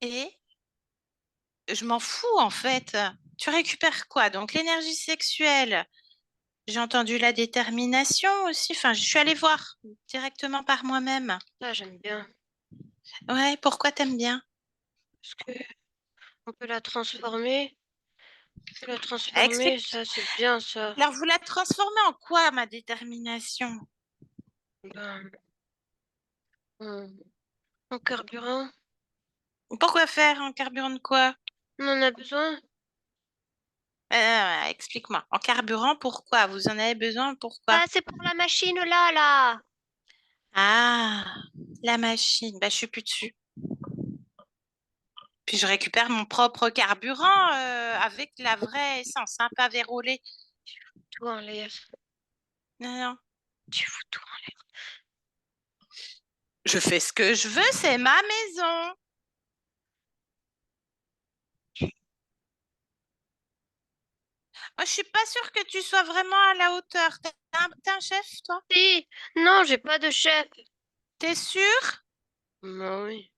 Et je m'en fous en fait. Tu récupères quoi? Donc l'énergie sexuelle. J'ai entendu la détermination aussi. Enfin, je suis allée voir directement par moi-même. Ça, j'aime bien. Ouais, pourquoi t'aimes bien? Parce que on peut la transformer. On peut la transformer, Explique. ça, c'est bien, ça. Alors, vous la transformez en quoi, ma détermination? Ben, en en carburant. Pourquoi faire en carburant de quoi? On en a besoin. Explique-moi. En carburant, pourquoi? Vous en avez besoin, pourquoi? Ah, c'est pour la machine là, là. Ah, la machine. Bah, je suis plus dessus. Puis je récupère mon propre carburant avec la vraie essence, hein, pas vérolée. Tout en l'air. Non, non. Tu fous tout en l'air. Je fais ce que je veux, c'est ma maison. Moi, je suis pas sûre que tu sois vraiment à la hauteur. T'es un chef, toi? Si. Non, j'ai pas de chef. T'es sûr? Non, oui.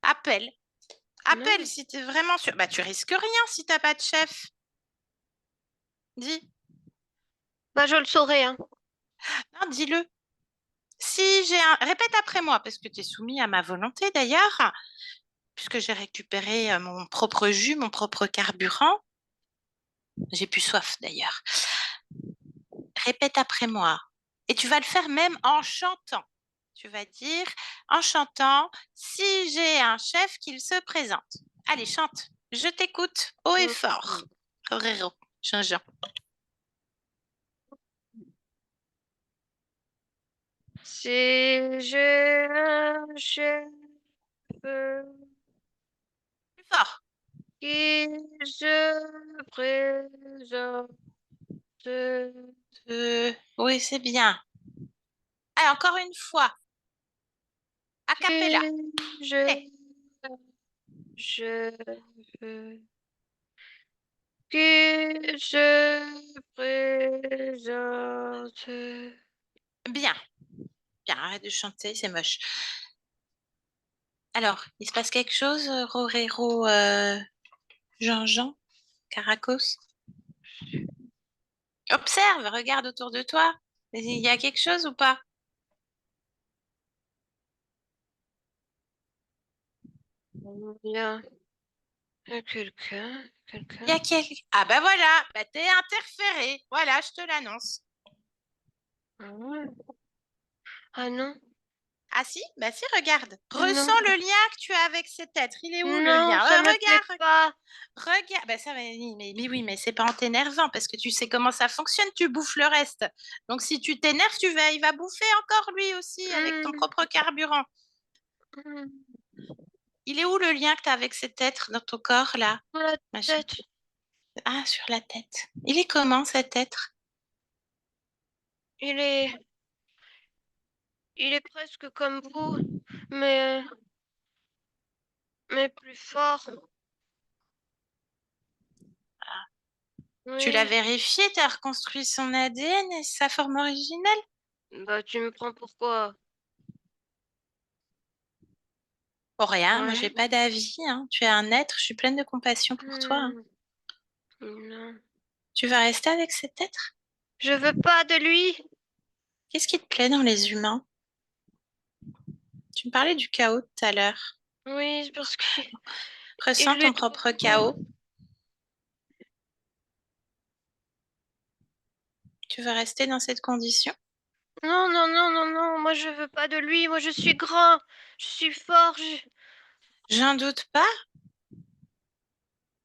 Appelle. Appelle Non. si t'es vraiment sûr. Bah, tu risques rien si t'as pas de chef. Dis. Bah, je le saurai, hein. Non, dis-le. Si j'ai un... Répète après moi, parce que tu es soumis à ma volonté d'ailleurs, puisque j'ai récupéré mon propre jus, mon propre carburant. J'ai plus soif d'ailleurs. Répète après moi. Et tu vas le faire même en chantant. Tu vas dire en chantant, si j'ai un chef, qu'il se présente. Allez, chante. Je t'écoute haut et fort. Mm. Rériro, Jean-Jean. Si j'ai un chef Plus fort. qui se présente, Oui, c'est bien. Allez, encore une fois. A cappella. que Allez. je veux, qui se présente. Bien. Bien, arrête de chanter, c'est moche. Alors, il se passe quelque chose, Rorero, Jean-Jean, Caracos? Observe, regarde autour de toi. Il y a quelque chose ou pas? Bien. Quelqu'un, Il y a quelqu'un. Ah bah voilà, bah t'es interféré. Voilà, je te l'annonce. Ah ouais. Ah non, Ah si? Bah si, regarde. non, Ressens le lien que tu as avec cet être. Il est où le non, lien? ça me plaît Regarde, pas. regarde. Bah ça, mais oui, mais c'est pas en t'énervant parce que tu sais comment ça fonctionne. Tu bouffes le reste. Donc si tu t'énerves, il va bouffer encore lui aussi avec ton Hmm, propre carburant. hmm. Il est où le lien que tu as avec cet être dans ton corps là? Dans la Machin. tête. Ah, sur la tête. Il est comment cet être? Il est, il est presque comme vous, mais, mais plus fort. Tu l'as Oui. vérifié, tu as reconstruit son ADN et sa forme originelle? Bah, tu me prends pourquoi? Pour rien, moi j'ai Ouais. pas d'avis, hein. Tu es un être, je suis pleine de compassion pour toi, hein. Non. Tu vas rester avec cet être? Je veux pas de lui. Qu'est-ce qui te plaît dans les humains? Tu me parlais du chaos tout à l'heure. Oui, c'est parce que Ressens il ton est propre trop. chaos. Tu veux rester dans cette condition? Non, non, non, non, non. Moi, je veux pas de lui. Moi, je suis grand. Je suis fort. J'en doute pas,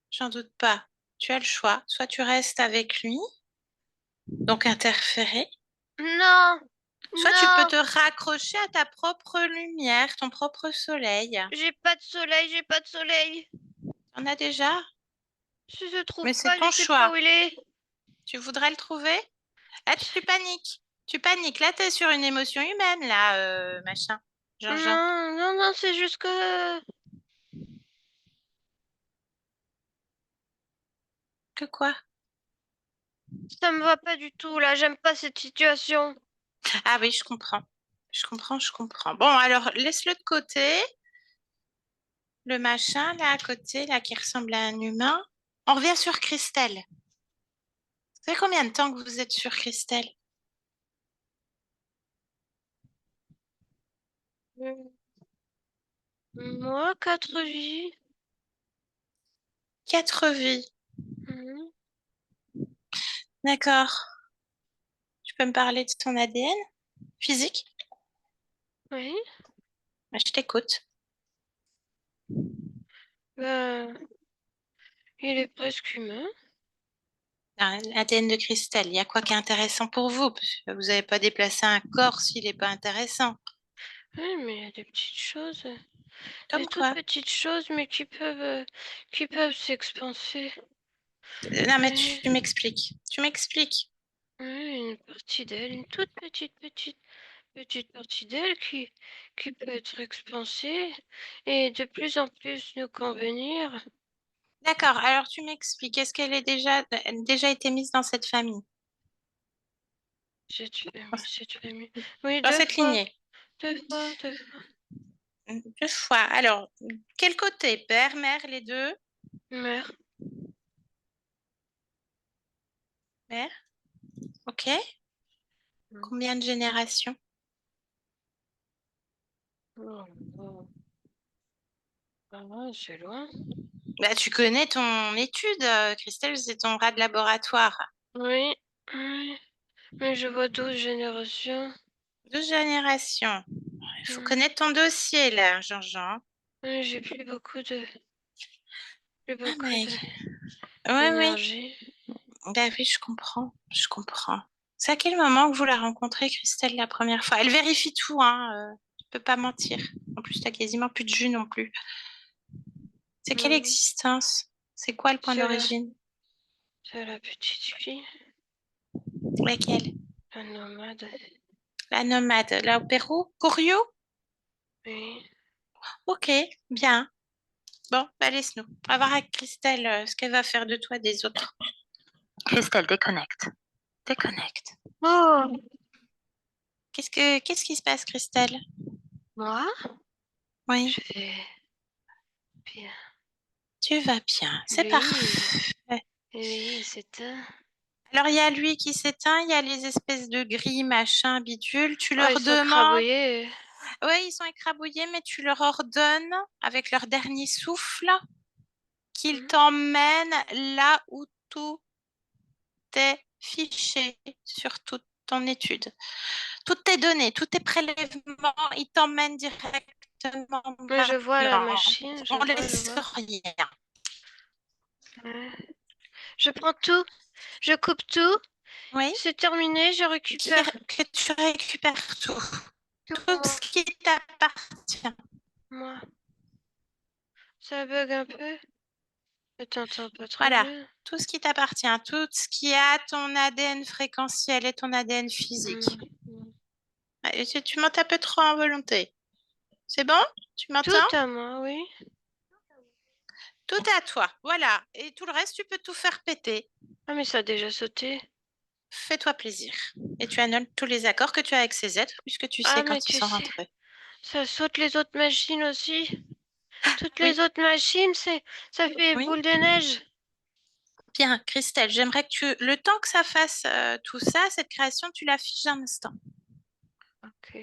j'en doute pas. Tu as le choix. Soit tu restes avec lui, donc interférer, Non, soit tu peux non. te raccrocher à ta propre lumière, ton propre soleil. J'ai pas de soleil. J'ai pas de soleil. T'en as déjà, Je le trouve mais c'est pas. Je ton sais pas choix. où il est. Tu voudrais le trouver? Là, tu paniques. Tu paniques. Là, t'es sur une émotion humaine, là, machin. Jean-Jean. Non, non, non. C'est juste que Que quoi? ça me va pas du tout là. J'aime pas cette situation. Ah oui, je comprends. Je comprends, je comprends. Bon, alors, laisse-le de côté. Le machin, là, à côté, là, qui ressemble à un humain. On revient sur Christelle. Ça fait combien de temps que vous êtes sur Christelle? Moi, 4 vies. 4 vies. Mhm. D'accord. Tu peux me parler de ton ADN physique? Oui. Je t'écoute. Ben, il est presque humain. L'ADN de Christelle, il y a quoi qui est intéressant pour vous? Parce que vous n'avez pas déplacé un corps s'il n'est pas intéressant. Oui, mais il y a des petites choses. Des Comme toutes quoi? petites choses, mais qui peuvent s'expanser. Non, mais Oui, tu m'expliques. Tu m'expliques. oui, une partie d'elle, une toute petite partie d'elle qui peut être expansée et de plus en plus nous convenir. D'accord, alors tu m'expliques. Est-ce qu'elle est déjà été mise dans cette famille? Cette famille, cette famille. Oui, Dans deux cette fois, lignée? 2 fois, 2 fois. 2 fois. Alors, quel côté? Père, mère, les deux? Mère. Mère? Ok. Combien de générations? Oh, oh. Ah ouais, c'est loin. Bah, tu connais ton étude, Christelle, c'est ton rat de laboratoire. Oui, oui, mais je vois 12 générations. 2 générations. Il faut Hmm. connaître ton dossier, là, Jean-Jean. Oui, j'ai plus Ah, beaucoup mais... Oui, oui. d'énergie. Bah oui, je comprends. Je comprends. C'est à quel moment que vous la rencontrez, Christelle, la première fois? Elle vérifie tout, hein. Tu peux pas mentir. En plus, t'as quasiment plus de jus non plus. C'est quelle Hmm. existence? C'est quoi le point C'est la, d'origine? c'est la petite fille, Laquelle? la nomade. La nomade, là au Pérou? Curio? Oui. Ok, bien. Bon, bah laisse-nous. On va voir avec Christelle ce qu'elle va faire de toi des autres. Christelle, déconnecte. Déconnecte. Oh, Qu'est-ce qui se passe, Christelle? moi, Oui, je vais bien. tu vas bien. C'est Lui, parfait. lui, c'est un. Alors, il y a lui qui s'éteint, il y a les espèces de gris, machin, bidule. Tu Oh, ils leur sont demandes, crabouillés. oui, ils sont écrabouillés, mais tu leur ordonnes, avec leur dernier souffle, qu'ils Hmm. t'emmènent là où tout est fiché sur toute ton étude. Toutes tes données, tous tes prélèvements, ils t'emmènent directement Oui, je vois la là-dedans. machine, On je laisse vois. rien. Ouais. Je prends tout, je coupe tout, Oui, c'est terminé, je récupère que tu récupères tout. tout Tout moi. ce qui t'appartient. Moi. Ça bug un peu? Je t'entends pas très Voilà, bien. tout ce qui t'appartient, tout ce qui a ton ADN fréquentiel et ton ADN physique. Hmm. Ouais, tu montes un peu trop en volonté. C'est bon? Tu m'entends? Tout à moi, oui. Tout à toi, voilà. Et tout le reste, tu peux tout faire péter. Ah, mais ça a déjà sauté. Fais-toi plaisir. Et tu annules tous les accords que tu as avec ces êtres, puisque tu sais Ah, mais quand ils tu sont sais, rentrés. ça saute les autres machines aussi. Toutes les Oui, autres machines, ça fait oui. boule de neige. Bien, Christelle, j'aimerais que le temps que ça fasse tout ça, cette création, tu l'affiches un instant. Ok.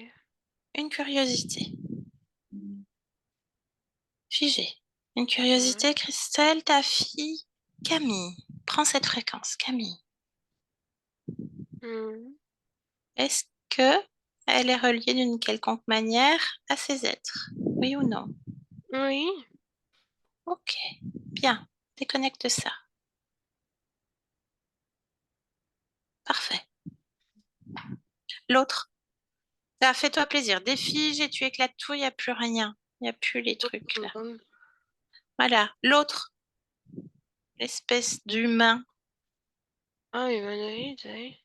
Une curiosité. Figée. Une Ouais. curiosité, Christelle, ta fille, Camille. Prends cette fréquence, Camille. Hmm. Est-ce que elle est reliée d'une quelconque manière à ces êtres? Oui ou non? Oui. Ok, bien. Déconnecte ça. Parfait. L'autre. Ça fais-toi plaisir. Défige et tu éclates tout, il n'y a plus rien. Il n'y a plus les Boum, trucs boum, là. boum. Voilà. L'autre. L'espèce d'humain. Ah, humanoïde, oui.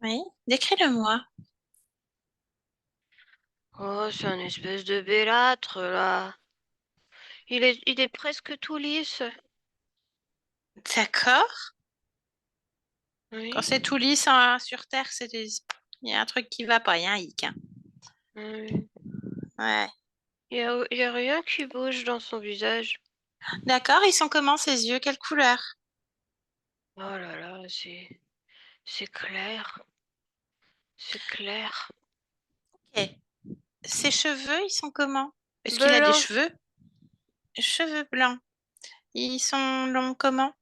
Oui. Décris-le-moi. Oh, c'est un espèce de bellâtre, là. Il est presque tout lisse. D'accord. Quand Oui. c'est tout lisse sur Terre, il y a un truc qui va pas, il y a un hic, hein. Oui. Ouais. Il y a rien qui bouge dans son visage. D'accord, ils sont comment ces yeux? Quelle couleur? Oh là là, c'est clair. C'est clair. Ok. Ses cheveux, ils sont comment? Est-ce qu'il a des Blanc cheveux? Cheveux blancs. Ils sont longs comment?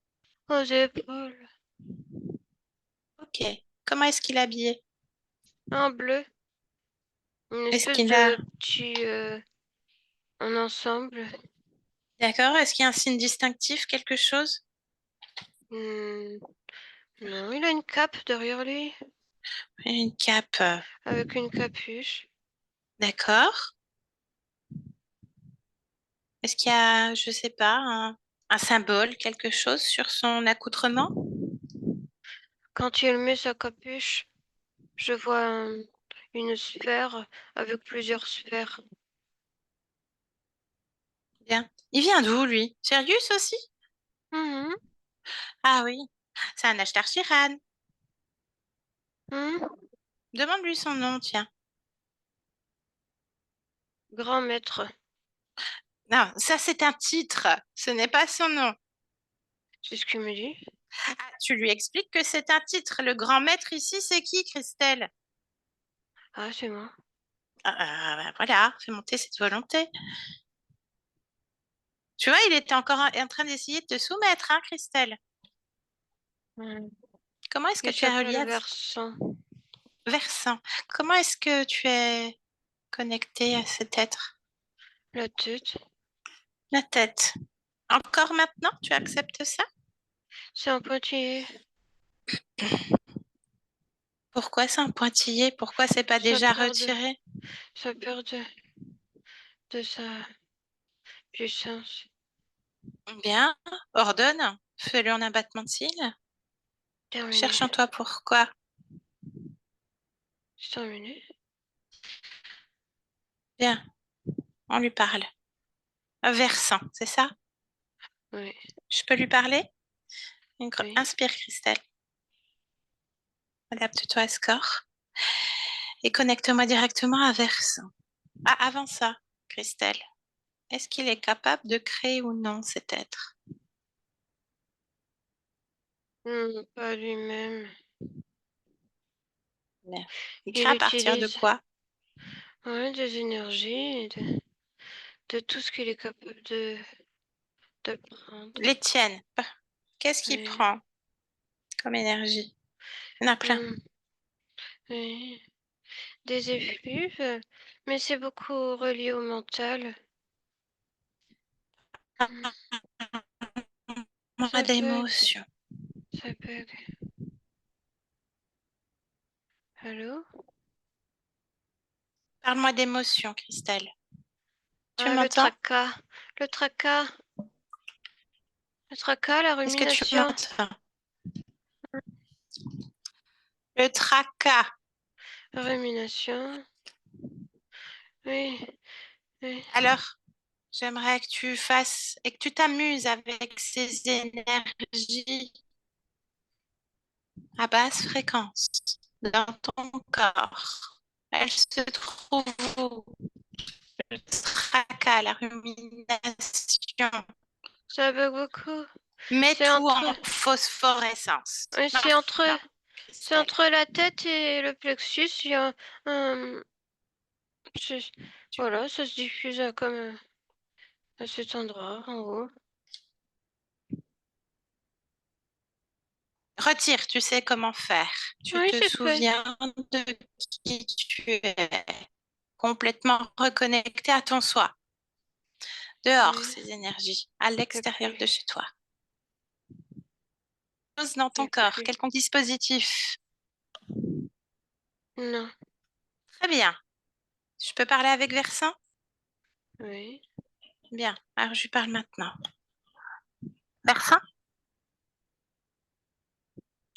aux épaules. Ok. Comment est-ce qu'il est habillé? Un bleu. Une Est-ce espèce qu'il a... de petit un ensemble. D'accord. Est-ce qu'il y a un signe distinctif, quelque chose? Hmm, non, il a une cape derrière lui Une cape. avec une capuche. D'accord. Est-ce qu'il y a, je sais pas, un symbole, quelque chose sur son accoutrement? Quand il met sa capuche, je vois une sphère avec plusieurs sphères. Bien. Il vient d'où, lui? Sirius aussi? Mhm, Ah oui. C'est un Ashtar Shiran. mhm. Demande-lui son nom, tiens. Grand maître, Non, ça c'est un titre. Ce n'est pas son nom. c'est ce qu'il me dit. Ah, tu lui expliques que c'est un titre. Le grand maître ici, c'est qui, Christelle? Ah, c'est moi. Bah voilà, fais monter cette volonté. Tu vois, il était encore en train d'essayer de te soumettre, hein, Christelle. Mhm. Comment est-ce que Il tu es reliée s'appelle à Versant. Versant? Comment est-ce que tu es connectée à cet être? La tête, La tête. Encore maintenant, tu acceptes ça? c'est un pointillé. Pourquoi c'est un pointillé? Pourquoi c'est pas Ça déjà perd de, retiré? ça perd de sa puissance. Bien, ordonne. Fais-lui un abattement de cils. Terminé. Cherche en toi pourquoi. C'est terminé. Bien, on lui parle. Versant, c'est ça? Oui, Je peux lui parler? oui. Inspire, Christelle. Adapte-toi à ce corps et connecte-moi directement à Versant. Ah, avant ça, Christelle, est-ce qu'il est capable de créer ou non cet être? Pas lui-même. Bien. Il crée Il à partir de utilise quoi? ouais, des énergies et de tout ce qu'il est capable de prendre. Les tiennes. Qu'est-ce qu'il Oui. prend comme énergie? Il y en a plein. Hum, oui. Des effluves, mais c'est beaucoup relié au mental. Hum, Moi Ça bug, d'émotion. ça bug. Allô? Parle-moi d'émotion, Christelle. Tu Ah, m'entends? le tracas, le tracas, la Est-ce que tu rumination. m'entends? Le tracas. La rumination. Oui, oui. Alors, j'aimerais que tu fasses et que tu t'amuses avec ces énergies à basse fréquence dans ton corps. Elle se trouve où? Le tracas, la rumination. Ça bug beaucoup. Mets C'est tout entre, en phosphorescence. oui, Non, non, c'est Christelle. entre la tête et le plexus. Il y a un, c'est- voilà, ça se diffuse comme à cet endroit en haut. Retire, tu sais comment faire. Tu Oui, te c'est fait. souviens de qui tu es. Complètement reconnecté à ton soi. Dehors, Oui, ces énergies. À et l'extérieur puis, de chez toi. Chose dans ton et corps. puis, Quelconque dispositif. non, Très bien. Je peux parler avec Versin? oui, Bien. Alors, je lui parle maintenant. Versin,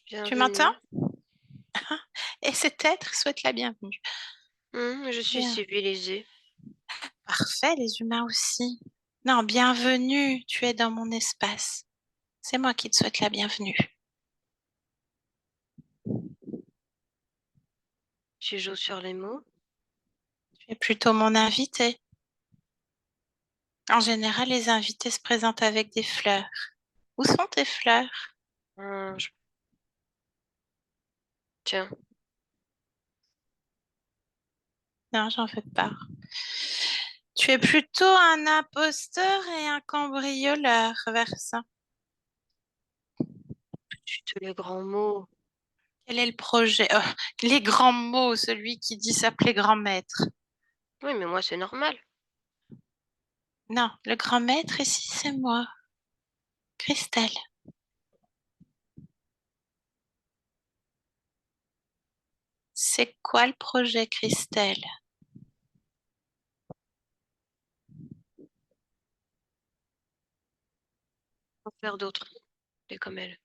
tu m'entends? bienvenue. Et cet être souhaite la bienvenue. Je suis Bien. civilisée. Parfait, les humains aussi. Non, bienvenue. Tu es dans mon espace. C'est moi qui te souhaite la bienvenue. Tu joues sur les mots. Tu es plutôt mon invité. En général, les invités se présentent avec des fleurs. Où sont tes fleurs? Hum, je- Tiens, Non, j'en veux pas. Tu es plutôt un imposteur et un cambrioleur, Versin. tu tous les grands mots. Quel est le projet? Les grands mots, celui qui dit s'appeler grand maître. Oui, mais moi, c'est normal. Non, le grand maître ici, c'est moi, Christelle. C'est quoi le projet, Christelle? En faire d'autres, des comme elle.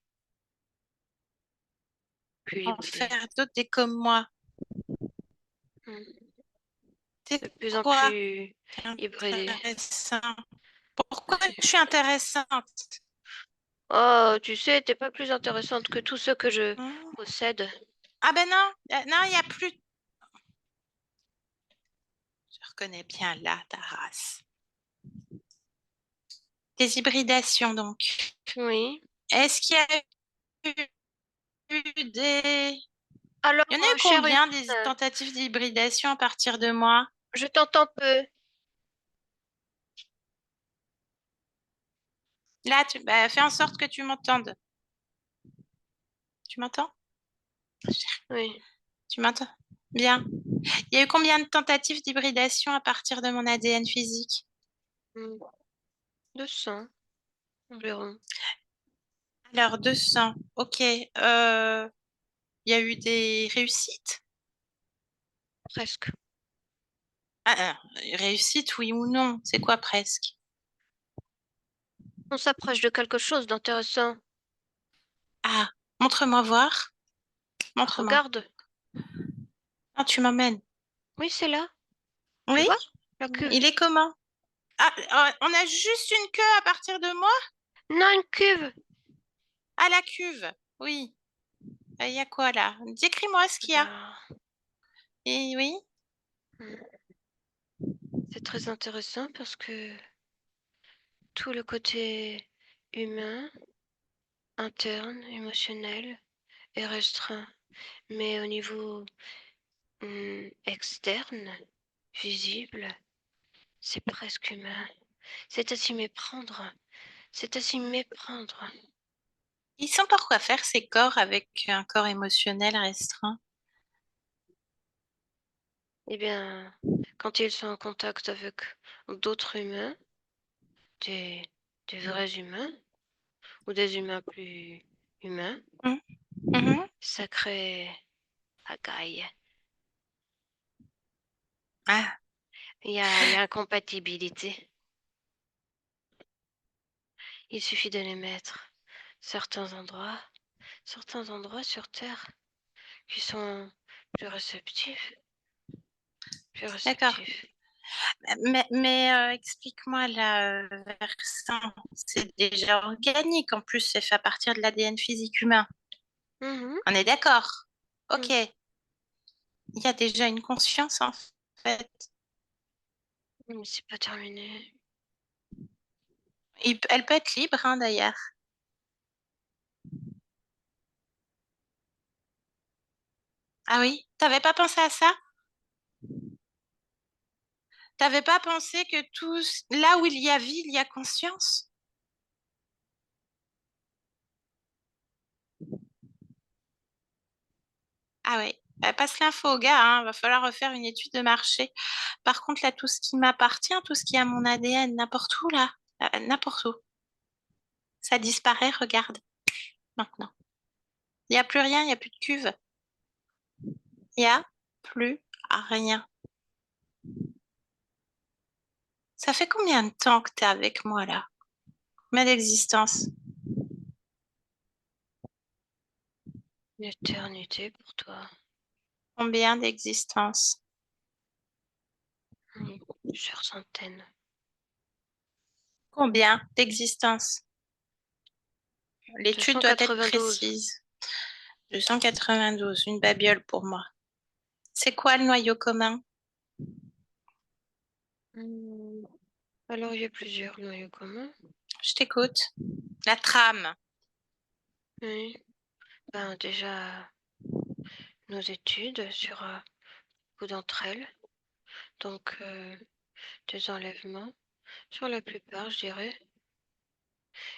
Plus En libérée. faire d'autres des comme moi. Hum, C'est De plus en quoi plus qui est hybridée. intéressant? Pourquoi je suis intéressante? Oh, tu sais, t'es pas plus intéressante que tous ceux que je Hmm. possède. Ah ben non, non, il n'y a plus. Je reconnais bien là ta race. Des hybridations, donc. Oui. Est-ce qu'il y a eu des... Alors, Il y en a eu chère combien des humaine, tentatives d'hybridation à partir de moi? je t'entends peu. Là, bah, fais en sorte que tu m'entendes. Tu m'entends? Oui. Tu m'entends? Bien. Il y a eu combien de tentatives d'hybridation à partir de mon ADN physique? 200 environ. Alors, 200. Ok. Il y a eu des réussites? Presque. Réussite, oui ou non? C'est quoi presque? On s'approche de quelque chose d'intéressant. Ah, montre-moi voir. Montre-moi. Regarde. Ah, tu m'emmènes. Oui, c'est là. Tu Oui? vois? La cuve. Il est comment? Ah, on a juste une queue à partir de moi? Non, une cuve. À la cuve. Oui. Il y a quoi là? Décris-moi ce qu'il y a. Alors, Et oui. hmm, c'est très intéressant parce que tout le côté humain, interne, émotionnel est restreint. Mais au niveau externe, visible, c'est presque humain. C'est à s'y méprendre. C'est à s'y méprendre. Ils sont pourquoi faire ces corps avec un corps émotionnel restreint? Eh bien, quand ils sont en contact avec d'autres humains, des, des vrais humains, ou des humains plus humains, Mhm. Mhm. ça crée pagaille. Ah, Il y a incompatibilité. Il suffit de les mettre certains endroits sur Terre qui sont plus réceptifs, plus d'accord. réceptifs. Mais explique-moi là, Versant, c'est déjà organique. En plus, c'est fait à partir de l'ADN physique humain. Mhm. On est d'accord? Ok. Mm. Il y a déjà une conscience, en fait. Mais c'est pas terminé. Elle peut être libre, hein, d'ailleurs. Ah oui? T'avais pas pensé à ça? T'avais pas pensé que là où il y a vie, il y a conscience? Ah oui. Bah, passe l'info au gars, hein. Va falloir refaire une étude de marché. Par contre, là, tout ce qui m'appartient, tout ce qui est à mon ADN, n'importe où, là, n'importe où, ça disparaît, regarde, maintenant. Il n'y a plus rien, il n'y a plus de cuve. Il n'y a plus rien. Ça fait combien de temps que tu es avec moi, là? Combien d'existence? Une éternité pour toi. Combien d'existence? Plusieurs centaines. Combien d'existence? L'étude doit être 292. précise. 292, une babiole pour moi. C'est quoi le noyau commun? Hmm. Alors, il y a plusieurs noyaux communs. Je t'écoute. La trame. Oui. Ben, déjà, nos études sur beaucoup d'entre elles. Donc, des enlèvements. Sur la plupart, je dirais.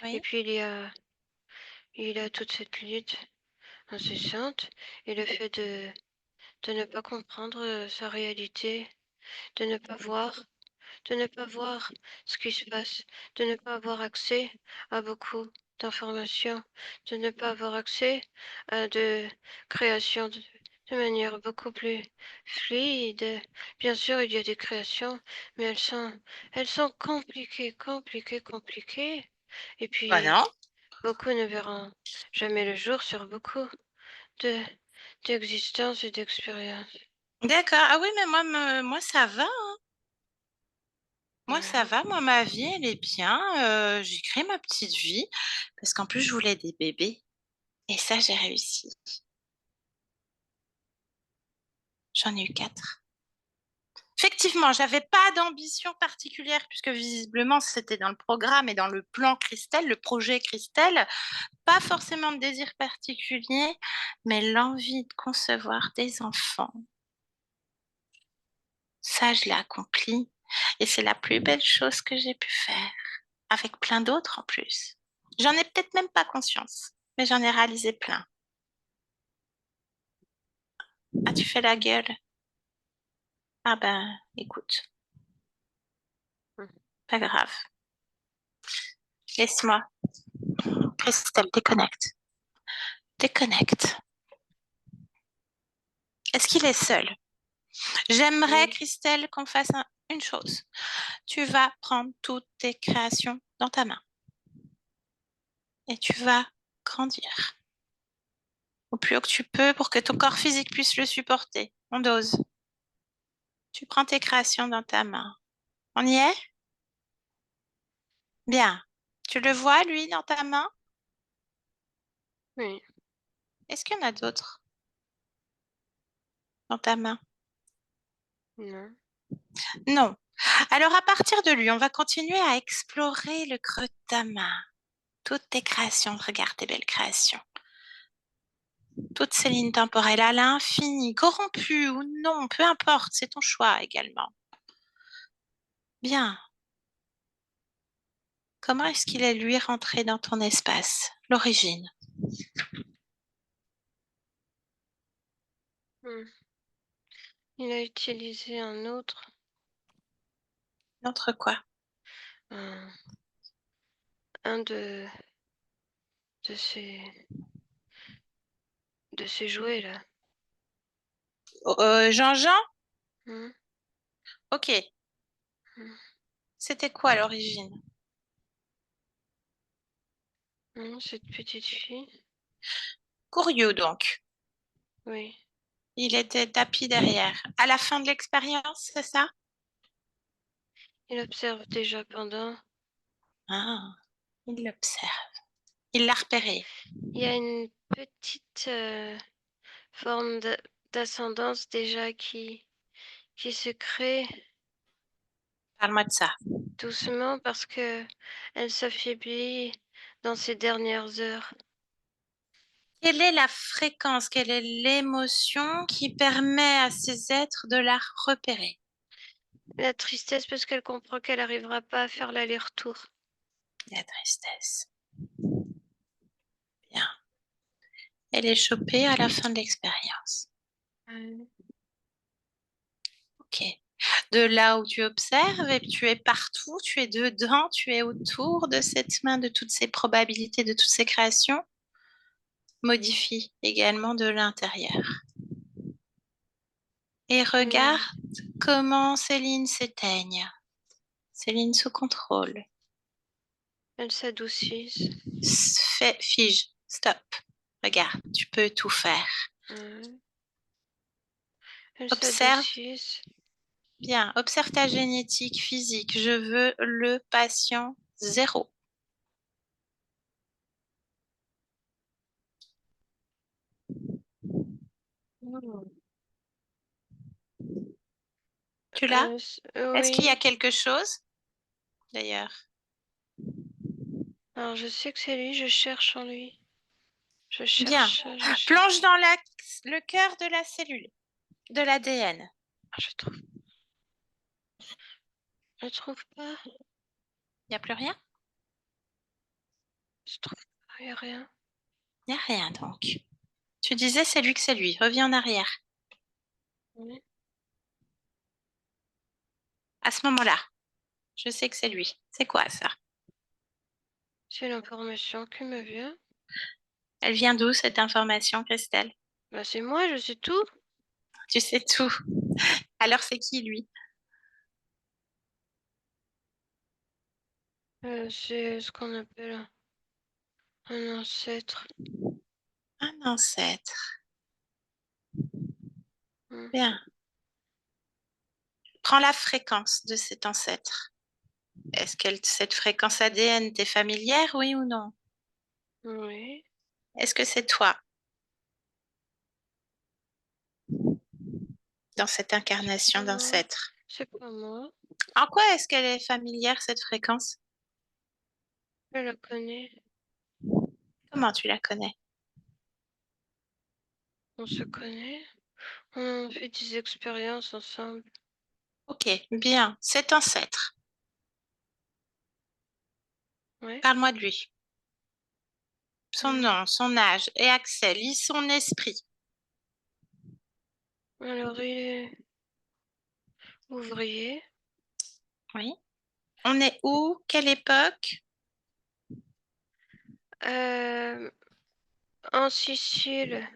Et Oui. puis, il y a toute cette lutte incessante et le fait de ne pas comprendre sa réalité, de ne pas voir, de ne pas voir ce qui se passe, de ne pas avoir accès à beaucoup d'informations, de ne pas avoir accès à de créations de manière beaucoup plus fluide. Bien sûr, il y a des créations, mais elles sont compliquées, compliquées, compliquées. Et Bah puis, non. beaucoup ne verront jamais le jour sur beaucoup de d'existence et d'expérience. D'accord. Ah oui, mais moi ça va. Moi, ça Ouais. va, moi, ma vie, elle est bien. J'ai créé ma petite vie parce qu'en plus, je voulais des bébés. Et ça, j'ai réussi. J'en ai eu 4. Effectivement, j'avais pas d'ambition particulière puisque visiblement, c'était dans le programme et dans le plan Christelle, le projet Christelle. Pas forcément de désir particulier, mais l'envie de concevoir des enfants. Ça, je l'ai accompli. Et c'est la plus belle chose que j'ai pu faire. Avec plein d'autres en plus. J'en ai peut-être même pas conscience, mais j'en ai réalisé plein. Ah, tu fais la gueule? Ah ben, écoute, pas grave. Laisse-moi. Christelle, déconnecte. Déconnecte. Est-ce qu'il est seul? J'aimerais, Mm. Christelle, qu'on fasse une chose. Tu vas prendre toutes tes créations dans ta main et tu vas grandir au plus haut que tu peux pour que ton corps physique puisse le supporter. On dose. Tu prends tes créations dans ta main. On y est? Bien. Tu le vois, lui, dans ta main? Oui. Est-ce qu'il y en a d'autres dans ta main? Non. Non. Alors, à partir de lui, on va continuer à explorer le creux de ta main. Toutes tes créations, regarde tes belles créations. Toutes ces lignes temporelles à l'infini, corrompues ou non, peu importe, c'est ton choix également. Bien. Comment est-ce qu'il est, lui, rentré dans ton espace? L'origine. Mm. Il a utilisé Entre quoi? un, un de ces, de ces jouets-là. Jean-Jean? Mm. Ok. Mm. C'était quoi l'origine? Cette petite fille, Curieux donc. oui, Il était tapis derrière. À la fin de l'expérience, c'est ça? il observe déjà pendant. Ah, il l'observe. Il l'a repéré. Il y a une petite forme d'ascendance déjà qui se crée Parle-moi de ça. doucement parce que elle s'affaiblit dans ces dernières heures. Quelle est la fréquence, quelle est l'émotion qui permet à ces êtres de la repérer? La tristesse parce qu'elle comprend qu'elle n'arrivera pas à faire l'aller-retour. La tristesse. Bien. Elle est chopée à la fin de l'expérience. Ok. De là où tu observes, et tu es partout, tu es dedans, tu es autour de cette main, de toutes ces probabilités, de toutes ces créations, modifie également de l'intérieur. Et regarde comment Céline s'éteigne. Céline sous contrôle. Elle s'adoucisse. Fige, stop. Regarde, tu peux tout faire. Elle Observe s'adoucisse. bien, observe ta génétique physique. Je veux le patient 0. Tu l'as? Est-ce qu'il y a Oui. quelque chose d'ailleurs? Alors je sais que c'est lui, je cherche en lui. Je Bien. cherche. Plonge dans le cœur de la cellule, de l'ADN. Ah, je trouve pas. Il n'y a plus rien? Je trouve pas. Il n'y a rien. Il n'y a rien donc. Tu disais c'est lui que c'est lui. Reviens en arrière. Oui. À ce moment-là, je sais que c'est lui. C'est quoi ça? C'est l'information qui me vient. Elle vient d'où cette information, Christelle? Bah, c'est moi, je sais tout. Tu sais tout. Alors c'est qui lui? C'est ce qu'on appelle un ancêtre. Un ancêtre. Mm. Bien. Prends la fréquence de cet ancêtre. Est-ce que cette fréquence ADN t'est familière, oui ou non? Oui. Est-ce que c'est toi dans cette incarnation d'ancêtre? C'est pas moi. En quoi est-ce qu'elle est familière, cette fréquence? Je la connais. Comment tu la connais? On se connaît. On a fait des expériences ensemble. Ok, bien. Cet ancêtre, Ouais. parle-moi de lui. Son nom, son âge et accès, lis son esprit. Alors, il est ouvrier. Oui. On est où? Quelle époque? En Sicile,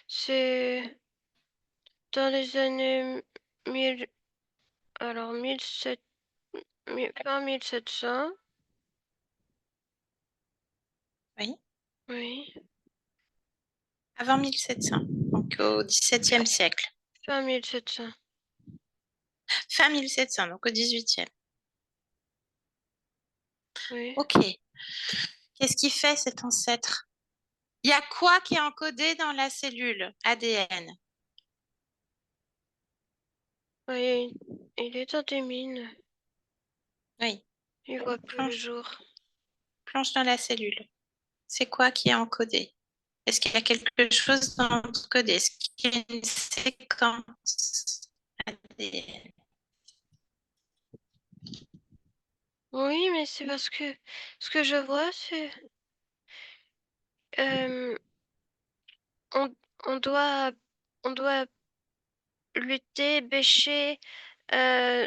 c'est dans les années 1000, alors 1700, fin 1700, Oui. oui, Avant 1700, donc au XVIIe siècle. fin 1700, Fin 1700, donc au XVIIIe. oui. Ok. Qu'est-ce qui fait cet ancêtre? Il y a quoi qui est encodé dans la cellule ADN? Oui, il est dans des mines. Oui. Il voit plus le jour. Plonge dans la cellule. C'est quoi qui est encodé? Est-ce qu'il y a quelque chose d'encodé? Est-ce qu'il y a une séquence ADN? Oui, mais c'est parce que ce que je vois, c'est euh, on, on doit on doit lutter, bêcher, euh,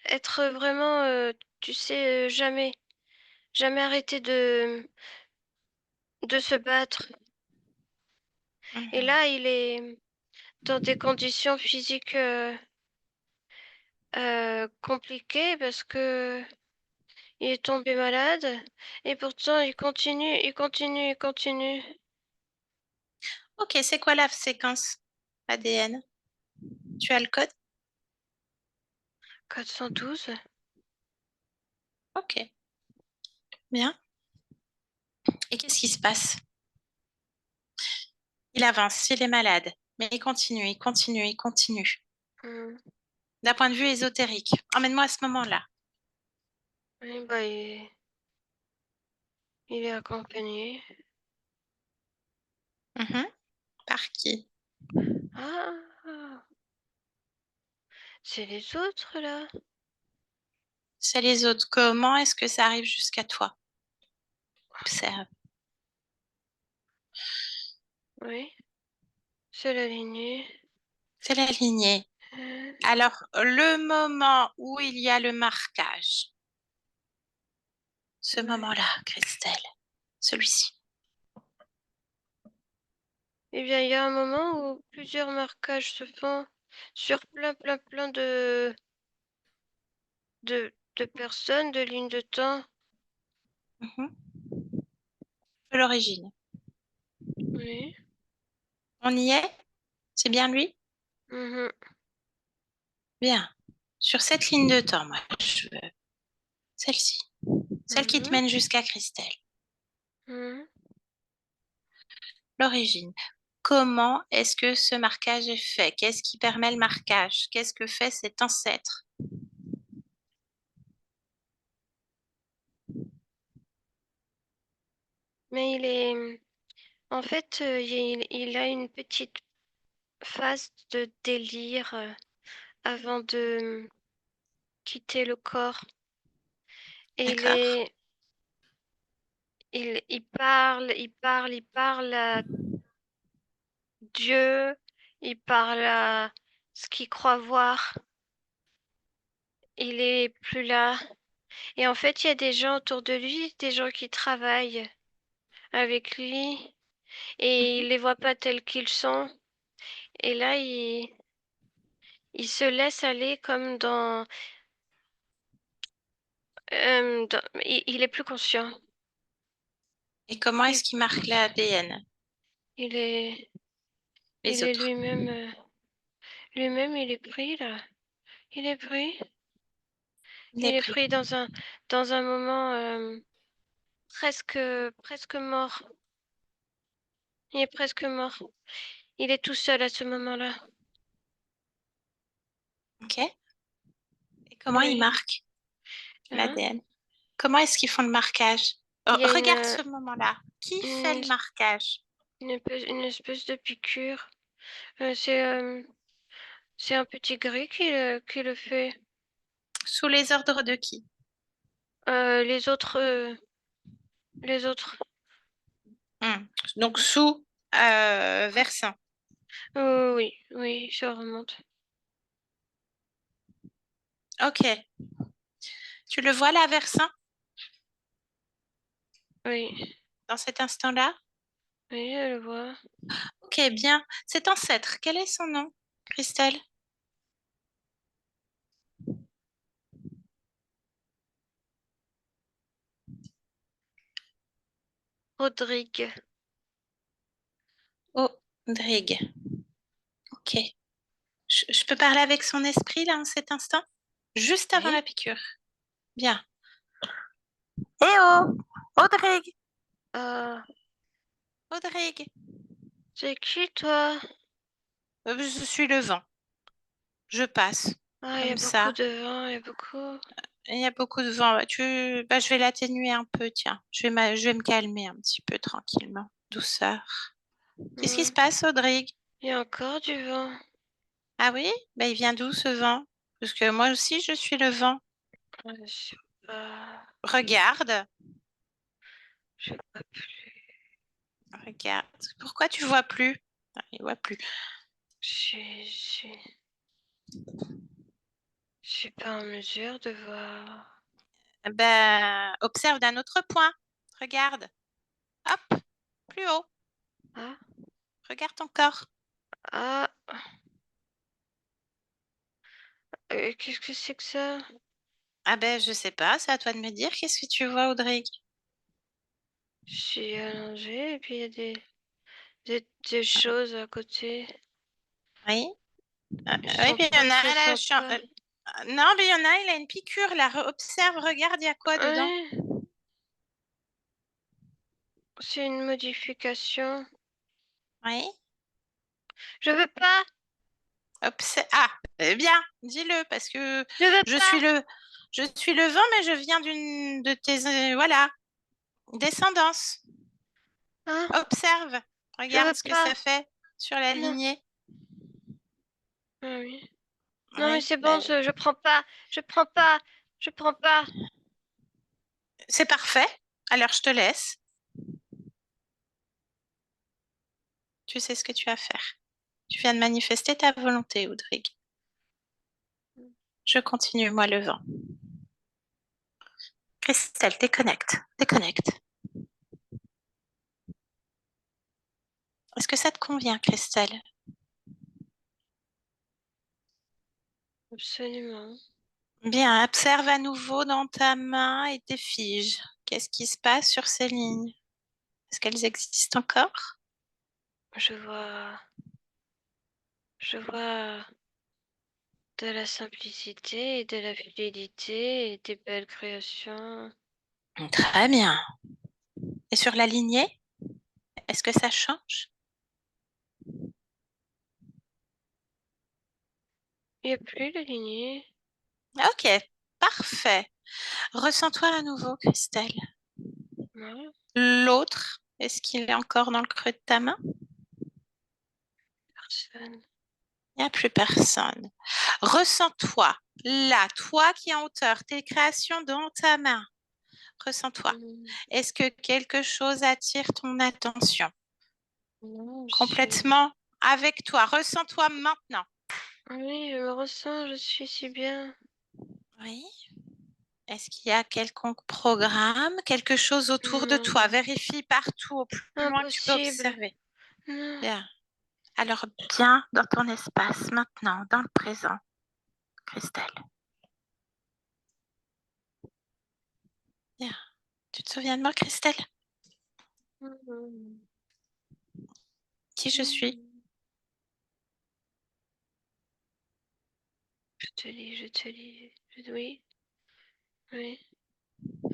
être vraiment, tu sais, jamais arrêter de se battre. Et Mhm. là, il est dans des conditions physiques compliquées parce que il est tombé malade et pourtant il continue. Ok, c'est quoi la séquence ADN? Tu as le code? 412. Ok, bien. Et qu'est-ce qui se passe? Il avance, il est malade, mais il continue, il continue, il continue. Hmm. D'un point de vue ésotérique, emmène-moi à ce moment-là. Oui, bah, il est accompagné. Mhm. Par qui? Ah, c'est les autres là. C'est les autres. Comment est-ce que ça arrive jusqu'à toi? Observe. Oui, c'est la lignée. C'est la lignée. Euh, Alors, le moment où il y a le marquage, ce ouais. moment-là, Christelle, celui-ci. Eh bien, il y a un moment où plusieurs marquages se font sur plein de personnes, de lignes de temps. Mhm. De l'origine. Oui. On y est? C'est bien lui? Mhm, Bien. Sur cette ligne de temps, moi, je veux celle-ci. Celle qui te mhm, mène jusqu'à Christelle. mhm. L'origine. Comment est-ce que ce marquage est fait? Qu'est-ce qui permet le marquage? Qu'est-ce que fait cet ancêtre? Mais en fait, il a une petite phase de délire avant de quitter le corps. Et D'accord? il parle à Dieu, il parle à ce qu'il croit voir. Il est plus là. Et en fait, il y a des gens autour de lui, des gens qui travaillent avec lui, et Mhm. il les voit pas tels qu'ils sont. Et là, il se laisse aller comme il est plus conscient. Et comment Il, est-ce qu'il marque l'ADN? il est, Les il est autres. lui-même, lui-même, il est pris là. Il est pris. Il est Il est pris. pris dans un moment presque, presque mort. Il est presque mort. Il est tout seul à ce moment-là. OK? Et comment il Oui. marque Hein? l'ADN? Comment est-ce qu'ils font le marquage? Il y a Regarde ce moment-là. Qui fait une, le marquage? une espèce de piqûre. Euh, c'est euh, c'est un petit gris qui le fait. Sous les ordres de qui? Euh, les autres, euh, les autres. Hmm. Donc sous Versant. Oui, oui, ça remonte. OK. Tu le vois là, Versant, Oui, dans cet instant-là? oui, je le vois. OK, bien. Cet ancêtre, quel est son nom, Christelle? Rodrigue. Audrigue. OK. Je peux parler avec son esprit là en cet instant? Juste avant la Oui. piqûre. Bien. Eh oh! Audrigue! Ah, Audrigue! c'est qui toi? Je suis le vent. Je passe. Ah, il y a Comme beaucoup ça. de vent, il y a beaucoup. Il y a beaucoup de vent. Je vais l'atténuer un peu, tiens. Je vais me calmer un petit peu tranquillement. Douceur. Qu'est-ce qui se Hmm. passe, Audrigue? Il y a encore du vent. Ah oui? Ben, il vient d'où ce vent? Parce que moi aussi, je suis le vent. Je sais pas. Regarde. Je sais pas. Regarde. Pourquoi tu vois plus? Ah, il voit plus. Je suis pas en mesure de voir. Ben, observe d'un autre point. Regarde. Hop, plus haut. Ah, Regarde ton corps. ah, qu'est-ce que c'est que ça? Ah ben, je sais pas, c'est à toi de me dire. Qu'est-ce que tu vois, Audrey? Je suis allongée et puis il y a des choses à côté Oui. qui Oui, sont puis il y pas en a très un là. sympas. Non, mais il y en a un, il a une piqûre là. Observe, regarde, il y a quoi dedans? Ouais, C'est une modification. Oui. Je veux pas. Ah, eh bien, dis-le, parce que Je veux je pas. suis je suis le vent, mais je viens de tes, voilà, descendances. Hein? Observe, Je veux regarde ce que pas. ça fait sur la Non. lignée. Ah oui. Non, mais Oui, c'est bon, ben, je prends pas. Je prends pas. Je prends pas. c'est parfait. Alors, je te laisse. Tu sais ce que tu as à faire. Tu viens de manifester ta volonté, Audric. Je continue, moi, le vent. Christelle, déconnecte. Déconnecte. Est-ce que ça te convient, Christelle? Absolument. Bien, observe à nouveau dans ta main et tes figes. Qu'est-ce qui se passe sur ces lignes? Est-ce qu'elles existent encore? Je vois. Je vois de la simplicité et de la fluidité et des belles créations. Très bien. Et sur la lignée, est-ce que ça change? Il n'y a plus de lignée. Ok, parfait. Ressens-toi à nouveau, Christelle. Non, L'autre, est-ce qu'il est encore dans le creux de ta main? personne. Il n'y a plus personne. Ressens-toi là, toi qui es en hauteur, tes créations dans ta main. Ressens-toi. Hmm. Est-ce que quelque chose attire ton attention? Non, je suis. Complètement avec toi. Ressens-toi maintenant. Oui, je me ressens, je suis si bien. Oui. Est-ce qu'il y a quelconque programme, quelque chose autour de toi? Non, Vérifie partout, au plus loin que tu peux impossible. observer. Non. Bien. Alors, bien dans ton espace, maintenant, dans le présent, Christelle. Bien. Tu te souviens de moi, Christelle? Hmm. Qui je suis? Hmm. Je te lis, je te lis. Oui, oui,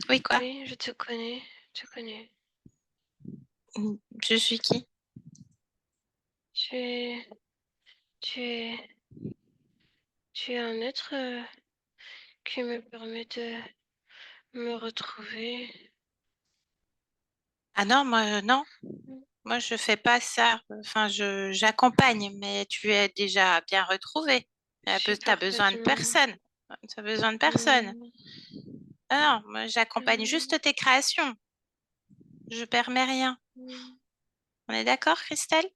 Oui, quoi? oui, je te connais, je te connais. Je suis qui? Tu es, tu es, tu es un être qui me permet de me retrouver. Ah non, moi, non. Moi, je fais pas ça. Enfin, j'accompagne, mais tu es déjà bien retrouvé. Je suis T'as besoin de parfaitement. personne. Tu as besoin de personne. Hmm. Ah non, moi, j'accompagne Hmm. juste tes créations. Je permets rien. Hmm. On est d'accord, Christelle?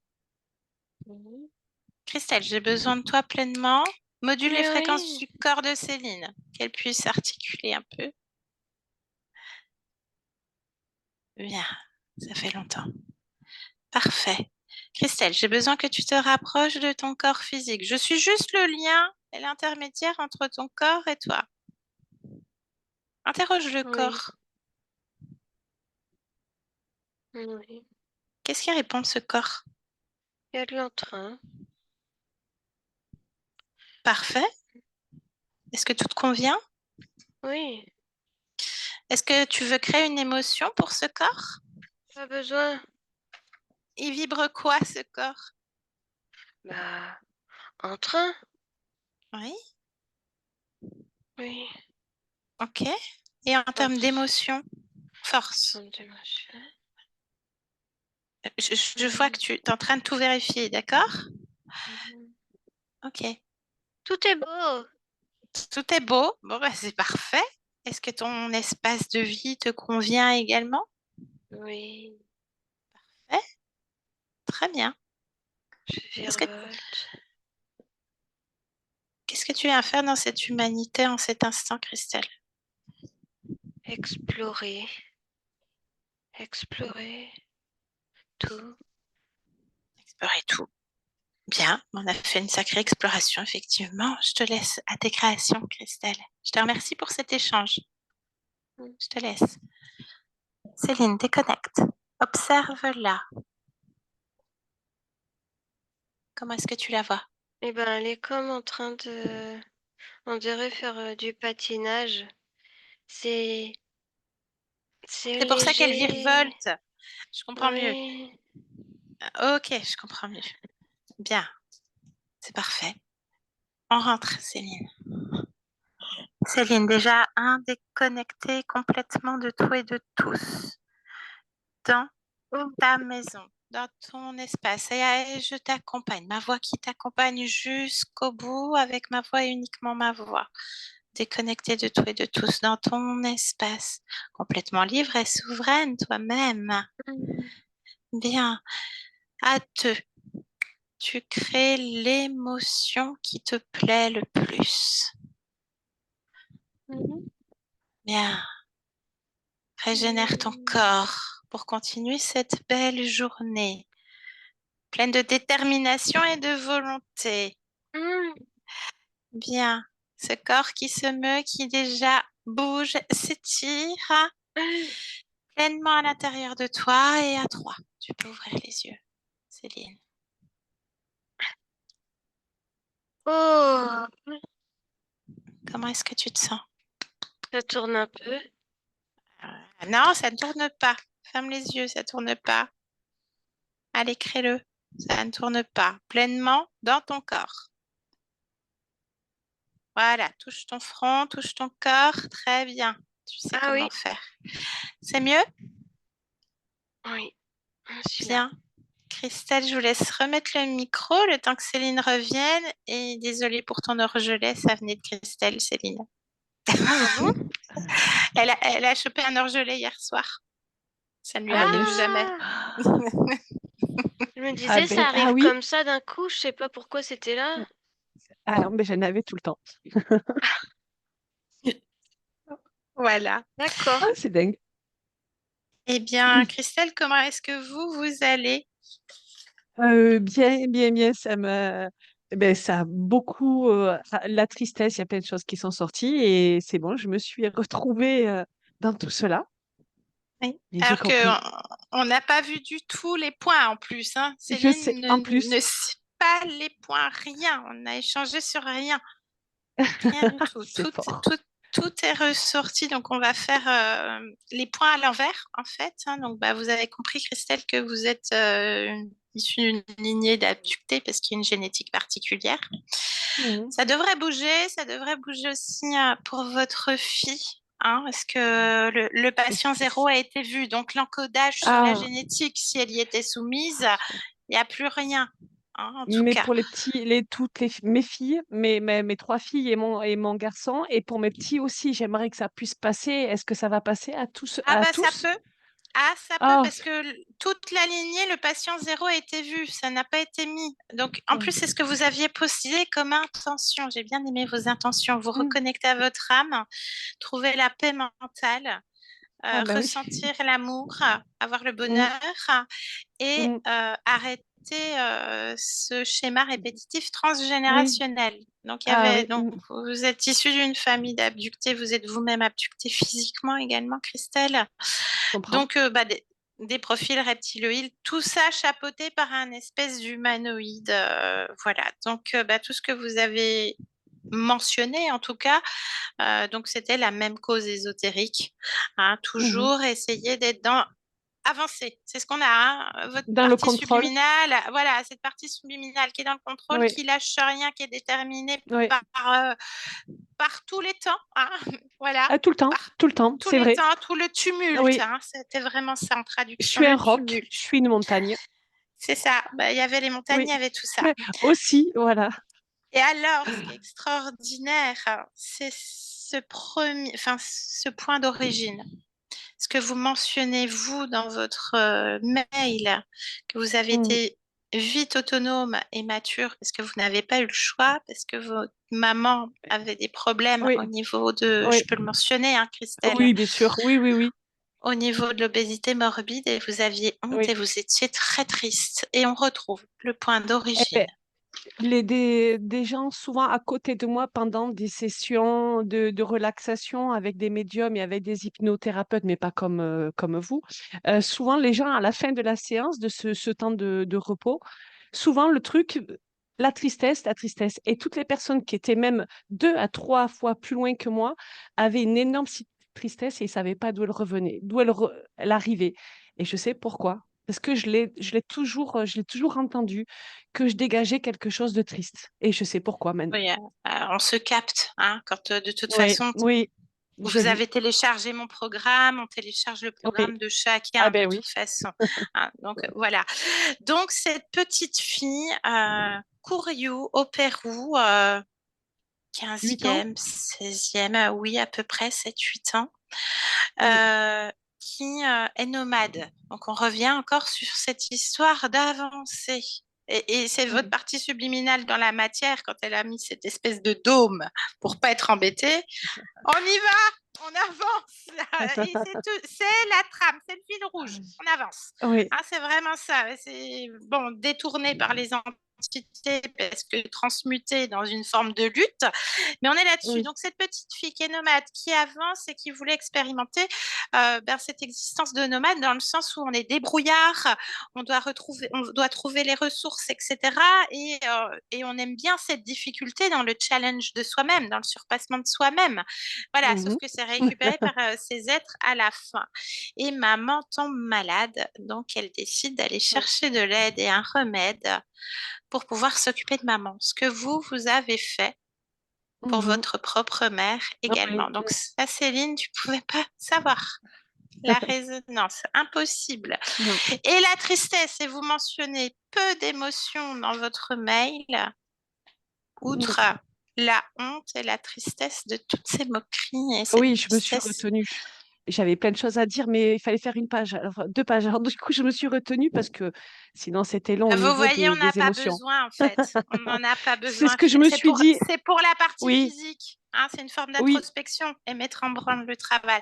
Hmm. Christelle, j'ai besoin de toi pleinement. Module les Mais fréquences oui. du corps de Céline, qu'elle puisse articuler un peu. Bien, ça fait longtemps. Parfait. Christelle, j'ai besoin que tu te rapproches de ton corps physique. Je suis juste le lien et l'intermédiaire entre ton corps et toi. Interroge le Oui. corps. Oui. Qu'est-ce qui répond ce corps? Il y a de l'entrain. Parfait. Est-ce que tout te convient? Oui. Est-ce que tu veux créer une émotion pour ce corps? Pas besoin. Il vibre quoi, ce corps? Bah, entrain. Oui, Oui. ok. Et en termes Force. d'émotion, force. Forme d'émotion. Je vois que tu es en train de tout vérifier, d'accord? Mhm. Ok. Tout est beau. Tout est beau. Bon, bah, c'est parfait. Est-ce que ton espace de vie te convient également? Oui. Eh, très bien. Je Qu'est-ce que, virevolte. qu'est-ce que tu viens faire dans cette humanité en cet instant, Christelle? Explorer. Explorer. Tout. Explorer tout. Bien, on a fait une sacrée exploration, effectivement. Je te laisse à tes créations, Christelle. Je te remercie pour cet échange. Mm. Je te laisse. Céline, déconnecte. Observe là. Comment est-ce que tu la vois? Eh ben, elle est comme en train de. On dirait faire du patinage. C'est. C'est C'est pour ça qu'elle léger. virevolte. Je comprends mieux. Oui. Ok, je comprends mieux. Bien, c'est parfait. On rentre, Céline. Céline, déjà, déconnectée complètement de tout et de tous dans Oh, ta maison, dans ton espace. Et je t'accompagne. Ma voix qui t'accompagne jusqu'au bout avec ma voix et uniquement ma voix. Déconnectée de tout et de tous dans ton espace. Complètement libre et souveraine toi-même. Bien. À deux, tu crées l'émotion qui te plaît le plus. mhm. Bien. Régénère ton corps pour continuer cette belle journée, pleine de détermination et de volonté. Mm. Bien. Ce corps qui se meut, qui déjà bouge, s'étire pleinement à l'intérieur de toi et à trois. Tu peux ouvrir les yeux, Céline. Oh, Comment est-ce que tu te sens? ça tourne un peu. Non, ça ne tourne pas. Ferme les yeux, ça ne tourne pas. Allez, crée-le. Ça ne tourne pas. Pleinement dans ton corps. Voilà, touche ton front, touche ton corps. Très bien. Tu sais Ah comment oui, faire. C'est mieux? oui, je suis là. Bien. Christelle, je vous laisse remettre le micro le temps que Céline revienne. Et désolée pour ton orgelet, ça venait de Christelle, Céline. Ah bon? Elle a chopé un orgelet hier soir. Ça ne lui Ah arrive jamais. Ah, je me ah disais, ça ben ah arrive oui, comme ça d'un coup, je sais pas pourquoi c'était là. ah, mais j'en avais tout le temps. Voilà. D'accord. Ah, c'est dingue. Eh bien, Christelle, comment est-ce que vous allez? Bien, bien, bien, ça a beaucoup, la tristesse, il y a plein de choses qui sont sorties et c'est bon, je me suis retrouvée dans tout cela Oui. et j'ai Alors que compris. on n'a pas vu du tout les points en plus, hein. Je sais, Céline en ne plus, sait pas les points, rien. On a échangé sur rien, rien du tout. c'est fort. Tout est ressorti. Donc, on va faire les points à l'envers, en fait, hein. Donc, bah, vous avez compris, Christelle, que vous êtes issue d'une lignée d'abductés parce qu'il y a une génétique particulière. Mhm. Ça devrait bouger aussi pour votre fille. Hein, parce que le patient zéro a été vu. Donc, l'encodage sur la Ah, génétique, si elle y était soumise, il n'y a plus rien, hein, en tout mais cas. pour les petits, mes filles, mes trois filles et mon garçon, et pour mes petits aussi, j'aimerais que ça puisse passer. Est-ce que ça va passer Ah à bah ça tous? peut. Ah, ça peut Ah, parce que toute la lignée, le patient zéro a été vu, ça n'a pas été mis. Donc, en plus, c'est ce que vous aviez postulé comme intention. J'ai bien aimé vos intentions. Vous mm. reconnectez à votre âme, trouver la paix mentale, Ah bah oui. ressentir l'amour, avoir le Mm, bonheur et mm. arrêter ce schéma répétitif Oui. transgénérationnel. Donc, Ah oui. donc, vous êtes issu d'une famille d'abductés, vous êtes vous-même abducté physiquement également, Christelle. Je comprends. Donc, des profils reptiloïdes, tout ça chapeauté par un espèce d'humanoïde. Voilà. Donc, tout ce que vous avez mentionné, en tout cas, donc c'était la même cause ésotérique. Hein, Mhm. toujours essayer d'être dans avancer. C'est ce qu'on a. Hein, votre Dans le partie contrôle. subliminale, voilà, cette partie subliminale qui est dans le contrôle, Oui. qui lâche rien, qui est déterminée Oui. euh, par tous les temps. Hein, voilà. Ah, Par tout le temps, tous c'est les vrai. temps, tout le tumulte. Oui. Hein, c'était vraiment ça en Je traduction, suis le un roc, tumulte. je suis une montagne. C'est ça. Il y avait les montagnes, il Oui. y avait tout ça. Aussi, voilà. Et alors, ce qui est extraordinaire, c'est ce point d'origine. Ce que vous mentionnez, vous, dans votre mail, que vous avez Mm. été vite autonome et mature parce que vous n'avez pas eu le choix, parce que votre maman avait des problèmes Oui. au niveau de, Oui. je peux le mentionner, hein, Christelle, Oui, bien sûr. Oui, oui, oui. au niveau de l'obésité morbide et vous aviez honte Oui. et vous étiez très triste. Et on retrouve le point Eh d'origine. ben, des gens souvent à côté de moi pendant des sessions de relaxation avec des médiums et avec des hypnothérapeutes, mais pas comme vous. Souvent, les gens, à la fin de la séance, de ce temps de repos, souvent le truc, la tristesse. Et toutes les personnes qui étaient même 2 à 3 fois plus loin que moi avaient une énorme tristesse et ils ne savaient pas d'où elle revenait, elle arrivait. Et je sais pourquoi. Parce que je l'ai toujours entendu que je dégageais quelque chose de triste. Et je sais pourquoi maintenant. Oui, on se capte, hein, quand de toute Oui, façon, oui, j'ai vous vu. avez téléchargé mon programme, on télécharge le Oui. programme de Ah chacun de ben oui. toute façon, hein. Donc voilà. Donc cette petite fille, Kourou au Pérou, 8 ans? 15e, 16e, oui, à peu près 7-8 ans, Oui. qui est nomade. Donc on revient encore sur cette histoire d'avancer. Et c'est votre Oui. partie subliminale dans la matière quand elle a mis cette espèce de dôme pour pas être embêtée. On y va, on avance là. Et c'est la trame, c'est le fil rouge. On avance. Oui. Hein, c'est vraiment ça. C'est bon, détourné par les entités parce que transmuté dans une forme de lutte. Mais on est là-dessus. Oui. Donc, cette petite fille qui est nomade, qui avance et qui voulait expérimenter cette existence de nomade dans le sens où on est débrouillard, on doit trouver les ressources, etc. Et on aime bien cette difficulté dans le challenge de soi-même, dans le surpassement de soi-même. Voilà, sauf Mhm. que c'est récupéré par ces êtres à la fin. Et maman tombe malade, donc elle décide d'aller chercher de l'aide et un remède pour pouvoir s'occuper de maman. Ce que vous avez fait pour Mhm. votre propre mère Oui. également. Donc ça, Céline, tu pouvais pas savoir la résonance, impossible. Non. Et la tristesse, et vous mentionnez peu d'émotions dans votre mail, Mm. outre la honte et la tristesse de toutes ces moqueries et cette Oui, je me suis tristesse. retenue. J'avais plein de choses à dire, mais il fallait faire une page, alors 2 pages. Alors du coup, je me suis retenue parce que sinon, c'était long au Vous niveau voyez, on n'a des pas émotions. besoin en fait. On n'en a pas C'est ce besoin. que je me suis dit. C'est pour la partie Oui, physique. Hein, c'est une forme oui, d'introspection et mettre en branle le travail.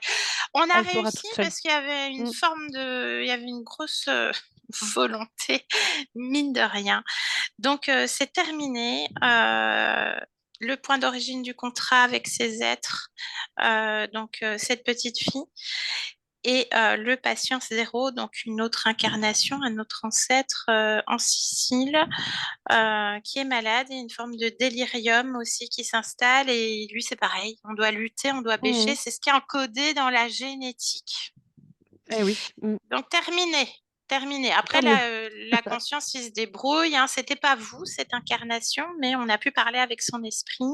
On a elle fera réussi toute seule. parce qu'il y avait Mm. il y avait une grosse volonté, mine de rien. Donc, c'est terminé. Le point d'origine du contrat avec ces êtres, cette petite fille, et le patient zéro, donc une autre incarnation, un autre ancêtre en Sicile, qui est malade et une forme de délirium aussi qui s'installe. Et lui, c'est pareil, on doit lutter, on doit bêcher, Mhm. c'est ce qui est encodé dans la génétique. Eh oui, Donc terminé, terminé. Après, tant mieux. la conscience, il se débrouille, hein. C'était pas vous, cette incarnation, mais on a pu parler avec son esprit.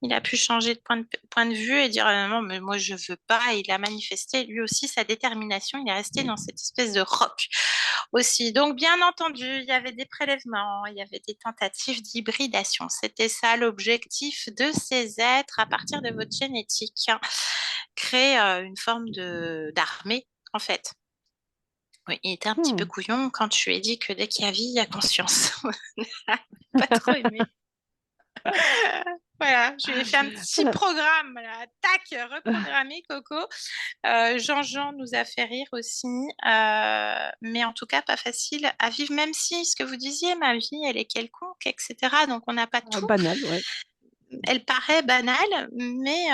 Il a pu changer de point de vue et dire non, mais moi je veux pas. Et il a manifesté lui aussi sa détermination. Il est resté dans cette espèce de roc aussi. Donc bien entendu, il y avait des prélèvements, il y avait des tentatives d'hybridation. C'était ça l'objectif de ces êtres à partir de votre génétique, hein. Créer une forme de d'armée en fait. Oui, il était un petit peu Hmm. couillon quand je lui ai dit que dès qu'il y a vie, il y a conscience. Pas trop aimé. Voilà, je lui ai fait un petit programme, là. Tac, reprogrammé, Coco. Jean-Jean nous a fait rire aussi, mais en tout cas pas facile à vivre, même si ce que vous disiez, ma vie, elle est quelconque, etc. Donc on n'a pas tout. Banal, ouais. Elle paraît banale, mais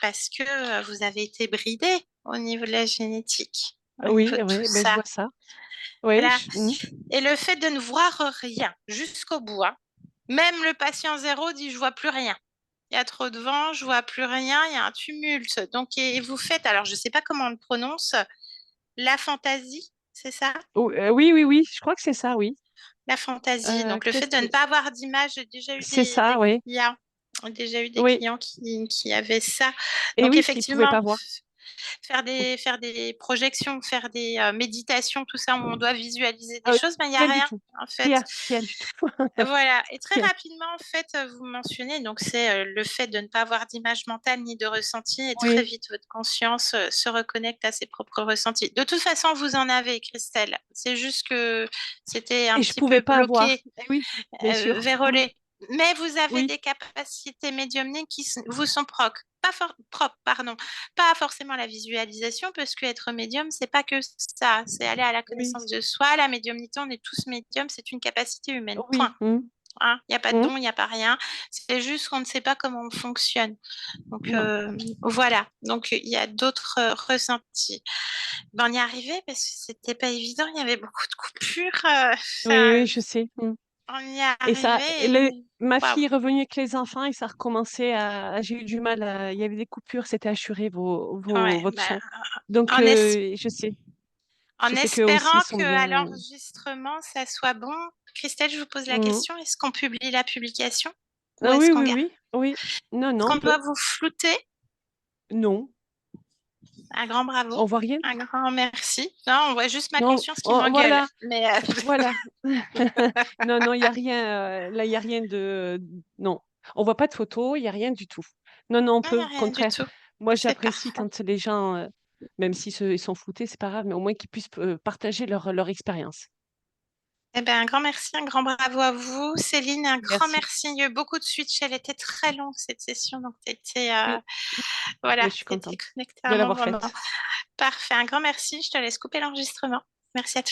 parce que vous avez été bridé au niveau de la génétique, au niveau Oui, de tout oui, ben, je ça. vois ça. Oui, Voilà. Et le fait de ne voir rien jusqu'au bout, hein. Même le patient zéro dit je vois plus rien. Il y a trop de vent, je vois plus rien, il y a un tumulte. Donc, et vous faites, alors je ne sais pas comment on le prononce, la fantaisie, c'est ça? Oh, oui, oui, oui, je crois que c'est ça, oui. La fantaisie. Donc, le fait Qu'est-ce de ne que... pas avoir d'image, j'ai déjà eu C'est ça, oui. déjà eu des Oui, clients qui avaient ça. et Donc, oui, qui ne pouvaient effectivement, pas voir. faire des projections, faire des méditations, tout ça, où on doit visualiser des Euh, choses, mais il n'y a Rien du rien, tout. en fait. Rien, rien du tout. Voilà, et très Rien. rapidement, en fait, vous mentionnez, donc c'est le fait de ne pas avoir d'image mentale ni de ressenti, et très Oui, vite, votre conscience se reconnecte à ses propres ressentis. De toute façon, vous en avez, Christelle. C'est juste que c'était un et je petit pouvais peu pas voir. bloqué, Eh oui, bien sûr. vérolé. Mais vous avez Oui, des capacités médiumniques qui vous sont propres. Propres, pardon. Pas forcément la visualisation, parce que être médium, c'est pas que ça. C'est aller à la oui, connaissance de soi. La médiumnité, on est tous médiums, c'est une capacité humaine. oui. Point. Hein, il n'y a pas de Mm. don, il n'y a pas rien. C'est juste qu'on ne sait pas comment on fonctionne. Donc Non. voilà. Donc il y a d'autres ressentis. Ben, on y est arrivé parce que c'était pas évident. Il y avait beaucoup de coupures. Oui, oui, je sais. On y est Et ça, arrivé. Et ma waouh. fille est revenue avec les enfants et ça recommençait j'ai eu du mal il y avait des coupures, c'était assuré Ouais, votre bah, son. Donc, en, es- je sais. En Je sais qu'eux aussi espérant sont qu'à bien. l'enregistrement, ça soit bon. Christelle, je vous pose la Mhm. question, est-ce qu'on publie la publication ou Ah est-ce oui, qu'on oui, garde? oui, oui. Non, Est-ce non, on qu'on peut. doit vous flouter? Non, Un grand bravo, on voit rien. un grand merci. Non, on voit juste ma Non, conscience qui m'engueule. voilà, Mais voilà. Non, non, il n'y a rien. Là, il n'y a rien de. Non, on voit pas de photos, il n'y a rien du tout. Non, non, on non, il n'y peut. a Au rien du contraire, tout. moi, C'est j'apprécie parfait. quand les gens, même si ils sont floutés, c'est pas grave, mais au moins qu'ils puissent partager leur expérience. Eh ben, un grand merci, un grand bravo à vous. Céline, un grand Merci. merci. Il y a eu beaucoup de switch. Elle était très longue, cette session. Donc, tu étais, Oui, voilà, mais je suis t'étais contente connectée à de un bon l'avoir moment. faite. Parfait. Un grand merci. Je te laisse couper l'enregistrement. Merci à tous.